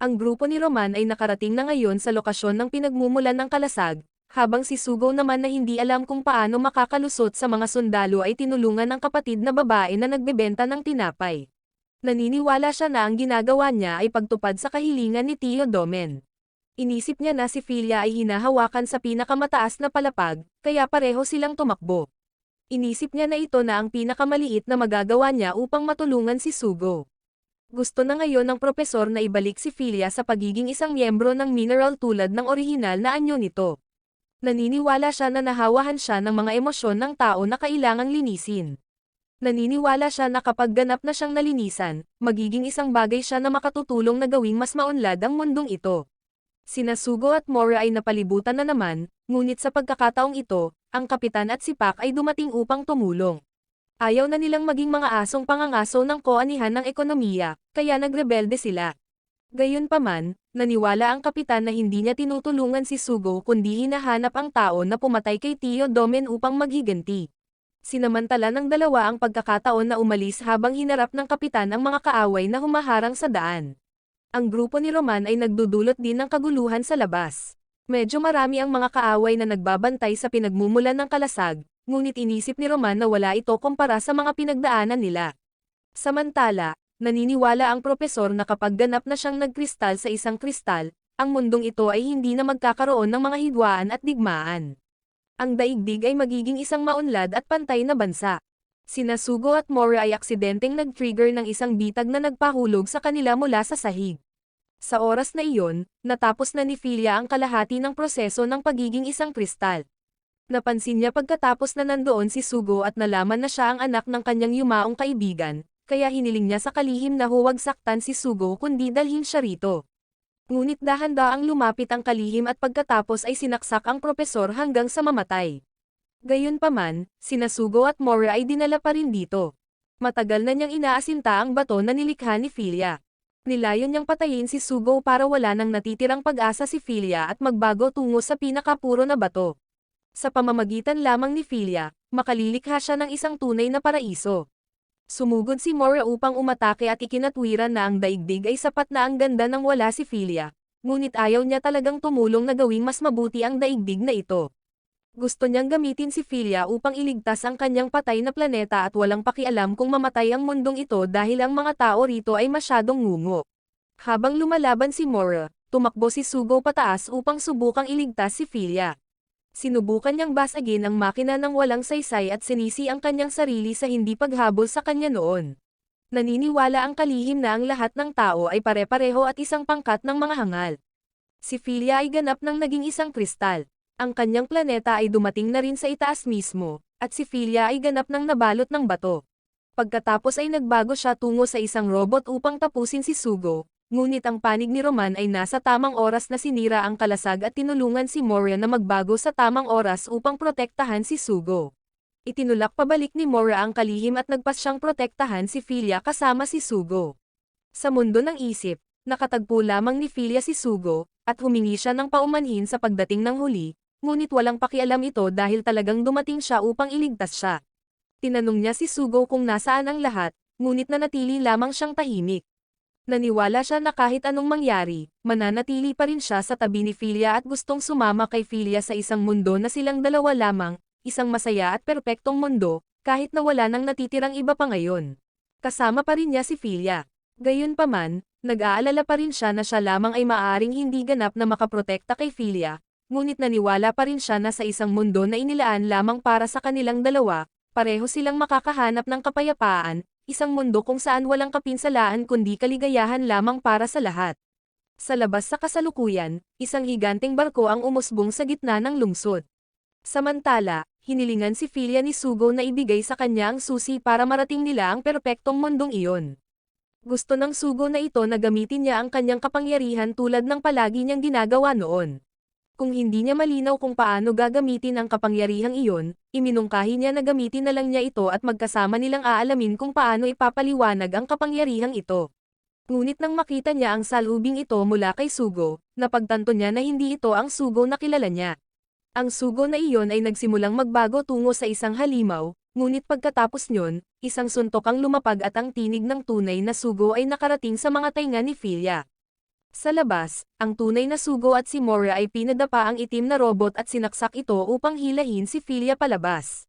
Ang grupo ni Roman ay nakarating na ngayon sa lokasyon ng pinagmumulan ng kalasag, habang si Sugo naman na hindi alam kung paano makakalusot sa mga sundalo ay tinulungan ng kapatid na babae na nagbebenta ng tinapay. Naniniwala siya na ang ginagawa niya ay pagtupad sa kahilingan ni Tio Domen. Inisip niya na si Filia ay hinahawakan sa pinakamataas na palapag, kaya pareho silang tumakbo. Inisip niya na ito na ang pinakamaliit na magagawa niya upang matulungan si Sugo. Gusto na ngayon ng propesor na ibalik si Filia sa pagiging isang miyembro ng mineral tulad ng orihinal na anyo nito. Naniniwala siya na nahawahan siya ng mga emosyon ng tao na kailangang linisin. Naniniwala siya na kapag ganap na siyang nalinisan, magiging isang bagay siya na makatutulong na gawing mas maunlad ang mundong ito. Sina Sugo at Mora ay napalibutan na naman, ngunit sa pagkakataong ito, ang kapitan at si Pak ay dumating upang tumulong. Ayaw na nilang maging mga asong pangangaso ng koanihan ng ekonomiya, kaya nagrebelde sila. Gayunpaman, naniwala ang kapitan na hindi niya tinutulungan si Sugo kundi hinahanap ang tao na pumatay kay Tio Domen upang maghiganti. Sinamantala ng dalawa ang pagkakataon na umalis habang hinarap ng kapitan ang mga kaaway na humaharang sa daan. Ang grupo ni Roman ay nagdudulot din ng kaguluhan sa labas. Medyo marami ang mga kaaway na nagbabantay sa pinagmumulan ng kalasag, ngunit inisip ni Roman na wala ito kumpara sa mga pinagdaanan nila. Samantala, naniniwala ang propesor na kapag ganap na siyang nagkristal sa isang kristal, ang mundong ito ay hindi na magkakaroon ng mga hidwaan at digmaan. Ang daigdig ay magiging isang maunlad at pantay na bansa. Sina Sugo at Mora ay aksidenteng nag-trigger ng isang bitag na nagpahulog sa kanila mula sa sahig. Sa oras na iyon, natapos na ni Filia ang kalahati ng proseso ng pagiging isang kristal. Napansin niya pagkatapos na nandoon si Sugo at nalaman na siya ang anak ng kanyang yumaong kaibigan, kaya hiniling niya sa kalihim na huwag saktan si Sugo kundi dalhin siya rito. Ngunit dahan-daang lumapit ang kalihim at pagkatapos ay sinaksak ang propesor hanggang sa mamatay. Gayunpaman, sina Sugo at Mora ay dinala pa rin dito. Matagal na niyang inaasinta ang bato na nilikha ni Filia. Nilayon niyang patayin si Sugo para wala nang natitirang pag-asa si Filia at magbago tungo sa pinakapuro na bato. Sa pamamagitan lamang ni Filia, makalilikha siya ng isang tunay na paraiso. Sumugod si Mora upang umatake at ikinatwiran na ang daigdig ay sapat na ang ganda nang wala si Filia, ngunit ayaw niya talagang tumulong na gawing mas mabuti ang daigdig na ito. Gusto niyang gamitin si Filia upang iligtas ang kanyang patay na planeta at walang pakialam kung mamatay ang mundong ito dahil ang mga tao rito ay masyadong ngungo. Habang lumalaban si Mora, tumakbo si Sugo pataas upang subukang iligtas si Filia. Sinubukan niyang basagin ang makina ng walang saysay at sinisi ang kanyang sarili sa hindi paghabol sa kanya noon. Naniniwala ang kalihim na ang lahat ng tao ay pare-pareho at isang pangkat ng mga hangal. Si Filia ay ganap ng naging isang kristal. Ang kanyang planeta ay dumating na rin sa itaas mismo, at si Filia ay ganap ng nabalot ng bato. Pagkatapos ay nagbago siya tungo sa isang robot upang tapusin si Sugo, ngunit ang panig ni Roman ay nasa tamang oras na sinira ang kalasag at tinulungan si Mora na magbago sa tamang oras upang protektahan si Sugo. Itinulak pabalik ni Mora ang kalihim at nagpas siyang protektahan si Filia kasama si Sugo. Sa mundo ng isip, nakatagpo lamang ni Filia si Sugo, at humingi siya ng paumanhin sa pagdating ng huli, ngunit walang pakialam ito dahil talagang dumating siya upang iligtas siya. Tinanong niya si Sugo kung nasaan ang lahat, ngunit nanatili lamang siyang tahimik. Naniwala siya na kahit anong mangyari, mananatili pa rin siya sa tabi ni Filia at gustong sumama kay Filia sa isang mundo na silang dalawa lamang, isang masaya at perpektong mundo, kahit na wala nang natitirang iba pa ngayon. Kasama pa rin niya si Filia. Gayunpaman, nag-aalala pa rin siya na siya lamang ay maaaring hindi ganap na makaprotekta kay Filia, ngunit naniwala pa rin siya na sa isang mundo na inilaan lamang para sa kanilang dalawa, pareho silang makakahanap ng kapayapaan, isang mundo kung saan walang kapinsalaan kundi kaligayahan lamang para sa lahat. Sa labas sa kasalukuyan, isang higanteng barko ang umusbong sa gitna ng lungsod. Samantala, hinilingan si Filia ni Sugo na ibigay sa kanya ang susi para marating nila ang perpektong mundong iyon. Gusto ng Sugo na ito na gamitin niya ang kanyang kapangyarihan tulad ng palagi niyang ginagawa noon. Kung hindi niya malinaw kung paano gagamitin ang kapangyarihang iyon, iminungkahi niya na gamitin na lang niya ito at magkasama nilang aalamin kung paano ipapaliwanag ang kapangyarihang ito. Ngunit nang makita niya ang salubing ito mula kay Sugo, napagtanto niya na hindi ito ang Sugo na kilala niya. Ang Sugo na iyon ay nagsimulang magbago tungo sa isang halimaw, ngunit pagkatapos niyon, isang suntok ang lumapag at ang tinig ng tunay na Sugo ay nakarating sa mga tainga ni Filia. Sa labas, ang tunay na Sugo at si Mora ay pinadapa ang itim na robot at sinaksak ito upang hilahin si Filia palabas.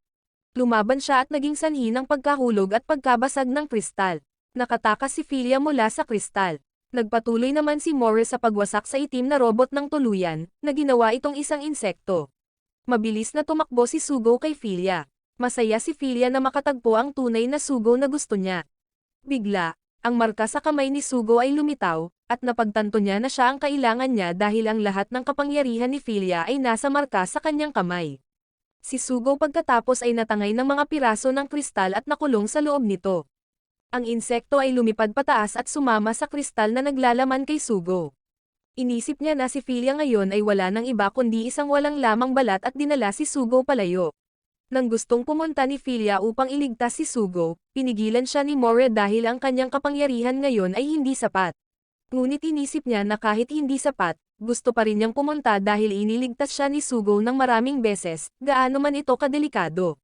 Lumaban siya at naging sanhi ng pagkahulog at pagkabasag ng kristal. Nakatakas si Filia mula sa kristal. Nagpatuloy naman si Morris sa pagwasak sa itim na robot ng tuluyan, na ginawa itong isang insekto. Mabilis na tumakbo si Sugo kay Filia. Masaya si Filia na makatagpo ang tunay na Sugo na gusto niya. Bigla, ang marka sa kamay ni Sugo ay lumitaw, at napagtanto niya na siya ang kailangan niya dahil ang lahat ng kapangyarihan ni Filia ay nasa marka sa kanyang kamay. Si Sugo pagkatapos ay natangay ng mga piraso ng kristal at nakulong sa loob nito. Ang insekto ay lumipad pataas at sumama sa kristal na naglalaman kay Sugo. Inisip niya na si Filia ngayon ay wala ng iba kundi isang walang lamang balat at dinala si Sugo palayo. Nang gustong pumunta ni Filia upang iligtas si Sugo, pinigilan siya ni Mora dahil ang kanyang kapangyarihan ngayon ay hindi sapat. Ngunit inisip niya na kahit hindi sapat, gusto pa rin niyang pumunta dahil iniligtas siya ni Sugo ng maraming beses, gaano man ito kadelikado.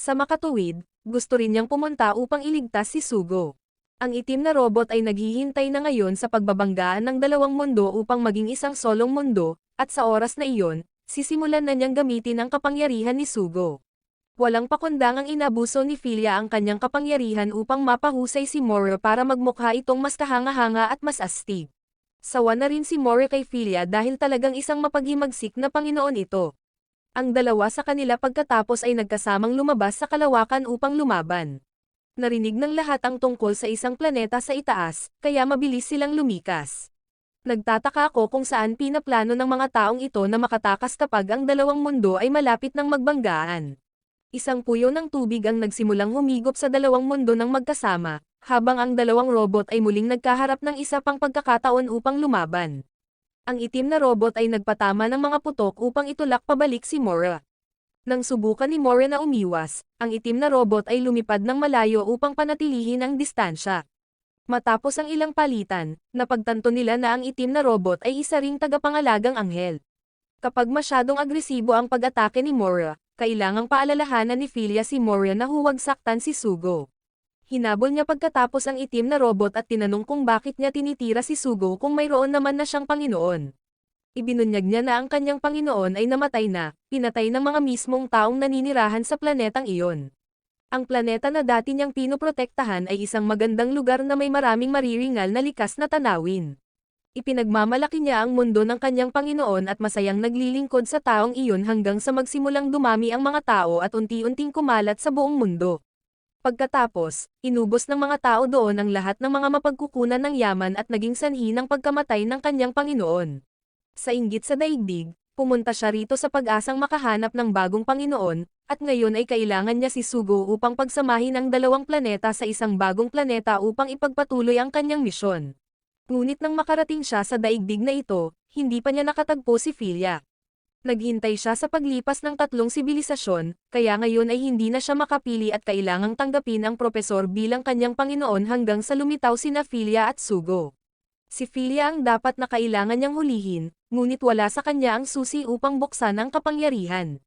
Sa makatuwid, gusto rin niyang pumunta upang iligtas si Sugo. Ang itim na robot ay naghihintay na ngayon sa pagbabanggaan ng dalawang mundo upang maging isang solong mundo, at sa oras na iyon, sisimulan na niyang gamitin ang kapangyarihan ni Sugo. Walang pakundangang inabuso ni Filia ang kanyang kapangyarihan upang mapahusay si Mora para magmukha itong mas kahanga-hanga at mas astig. Sawa na rin si Mora kay Filia dahil talagang isang mapaghimagsik na Panginoon ito. Ang dalawa sa kanila pagkatapos ay nagkasamang lumabas sa kalawakan upang lumaban. Narinig ng lahat ang tungkol sa isang planeta sa itaas, kaya mabilis silang lumikas. Nagtataka ako kung saan pinaplano ng mga taong ito na makatakas kapag ang dalawang mundo ay malapit ng magbanggaan. Isang puyo ng tubig ang nagsimulang humigop sa dalawang mundo ng magkasama, habang ang dalawang robot ay muling nagkaharap ng isa pang pagkakataon upang lumaban. Ang itim na robot ay nagpatama ng mga putok upang itulak pabalik si Mora. Nang subukan ni Mora na umiwas, ang itim na robot ay lumipad ng malayo upang panatilihin ang distansya. Matapos ang ilang palitan, napagtanto nila na ang itim na robot ay isa ring tagapangalagang anghel. Kapag masyadong agresibo ang pag-atake ni Mora, kailangang paalalahanan ni Filia si Mora na huwag saktan si Sugo. Hinabol niya pagkatapos ang itim na robot at tinanong kung bakit niya tinitira si Sugo kung mayroon naman na siyang Panginoon. Ibinunyag niya na ang kanyang Panginoon ay namatay na, pinatay ng mga mismong taong naninirahan sa planetang iyon. Ang planeta na dati niyang pinoprotektahan ay isang magandang lugar na may maraming mariringal na likas na tanawin. Ipinagmamalaki niya ang mundo ng kanyang Panginoon at masayang naglilingkod sa taong iyon hanggang sa magsimulang dumami ang mga tao at unti-unting kumalat sa buong mundo. Pagkatapos, inubos ng mga tao doon ang lahat ng mga mapagkukunan ng yaman at naging sanhi ng pagkamatay ng kanyang Panginoon. Sa inggit sa daigdig, pumunta siya rito sa pag-asang makahanap ng bagong Panginoon, at ngayon ay kailangan niya si Sugo upang pagsamahin ang dalawang planeta sa isang bagong planeta upang ipagpatuloy ang kanyang misyon. Ngunit nang makarating siya sa daigdig na ito, hindi pa niya nakatagpo si Filia. Naghintay siya sa paglipas ng 3 sibilisasyon, kaya ngayon ay hindi na siya makapili at kailangang tanggapin ang propesor bilang kanyang Panginoon hanggang sa lumitaw sina Filia at Sugo. Si Filia ang dapat na kailangan niyang hulihin, ngunit wala sa kanya ang susi upang buksan ang kapangyarihan.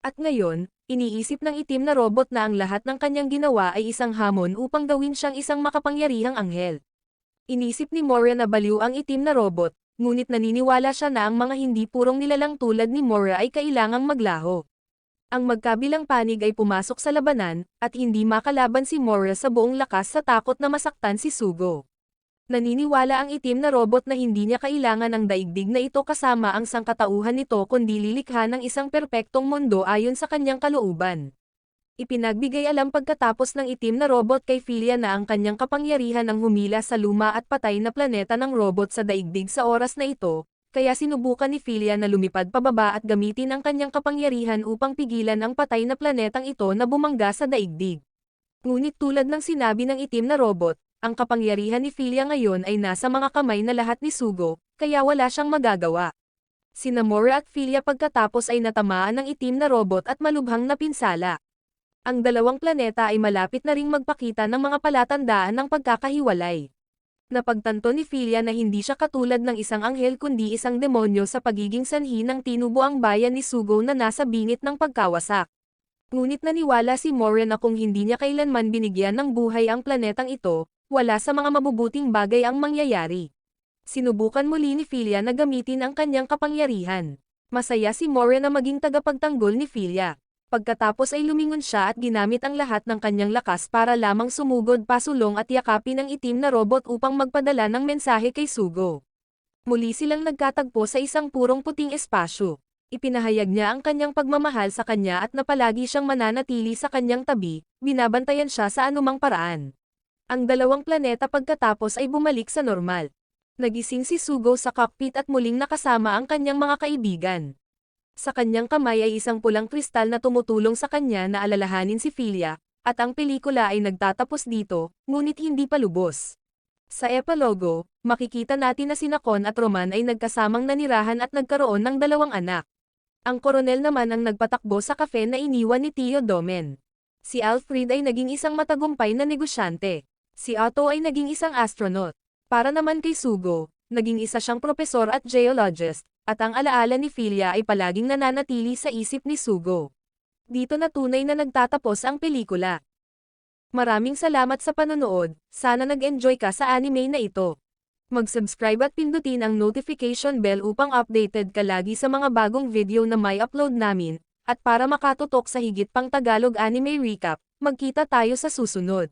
At ngayon, iniisip ng itim na robot na ang lahat ng kanyang ginawa ay isang hamon upang gawin siyang isang makapangyarihang anghel. Inisip ni Mora na baliw ang itim na robot, ngunit naniniwala siya na ang mga hindi purong nilalang tulad ni Mora ay kailangang maglaho. Ang magkabilang panig ay pumasok sa labanan, at hindi makalaban si Mora sa buong lakas sa takot na masaktan si Sugo. Naniniwala ang itim na robot na hindi niya kailangan ang daigdig na ito kasama ang sangkatauhan nito kundi lilikha ng isang perpektong mundo ayon sa kanyang kalooban. Ipinagbigay alam pagkatapos ng itim na robot kay Philia na ang kanyang kapangyarihan ang humila sa luma at patay na planeta ng robot sa daigdig sa oras na ito, kaya sinubukan ni Philia na lumipad pababa at gamitin ang kanyang kapangyarihan upang pigilan ang patay na planetang ito na bumangga sa daigdig. Ngunit tulad ng sinabi ng itim na robot, ang kapangyarihan ni Philia ngayon ay nasa mga kamay na lahat ni Sugo, kaya wala siyang magagawa. Sina Mora at Philia pagkatapos ay natamaan ng itim na robot at malubhang napinsala. Ang dalawang planeta ay malapit na ring magpakita ng mga palatandaan ng pagkakahiwalay. Napagtanto ni Philia na hindi siya katulad ng isang anghel kundi isang demonyo sa pagiging sanhi ng tinubuang bayan ni Sugo na nasa bingit ng pagkawasak. Ngunit naniwala si Mora na kung hindi niya kailanman binigyan ng buhay ang planetang ito, wala sa mga mabubuting bagay ang mangyayari. Sinubukan muli ni Philia na gamitin ang kanyang kapangyarihan. Masaya si Mora na maging tagapagtanggol ni Philia. Pagkatapos ay lumingon siya at ginamit ang lahat ng kanyang lakas para lamang sumugod pasulong at yakapin ang itim na robot upang magpadala ng mensahe kay Sugo. Muli silang nagkatagpo sa isang purong puting espasyo. Ipinahayag niya ang kanyang pagmamahal sa kanya at na palagi siyang mananatili sa kanyang tabi, binabantayan siya sa anumang paraan. Ang dalawang planeta pagkatapos ay bumalik sa normal. Nagising si Sugo sa cockpit at muling nakasama ang kanyang mga kaibigan. Sa kanyang kamay ay isang pulang kristal na tumutulong sa kanya na alalahanin si Philia, at ang pelikula ay nagtatapos dito, ngunit hindi pa lubos. Sa epilogo, makikita natin na sina Kon at Roman ay nagkasamang nanirahan at nagkaroon ng dalawang anak. Ang koronel naman ang nagpatakbo sa kafe na iniwan ni Tio Domen. Si Alfred ay naging isang matagumpay na negosyante. Si Otto ay naging isang astronaut. Para naman kay Sugo, naging isa siyang propesor at geologist, at ang alaala ni Philia ay palaging nananatili sa isip ni Sugo. Dito na tunay na nagtatapos ang pelikula. Maraming salamat sa panonood, sana nag-enjoy ka sa anime na ito. Mag-subscribe at pindutin ang notification bell upang updated ka lagi sa mga bagong video na may upload namin, at para makatutok sa higit pang Tagalog anime recap, magkita tayo sa susunod.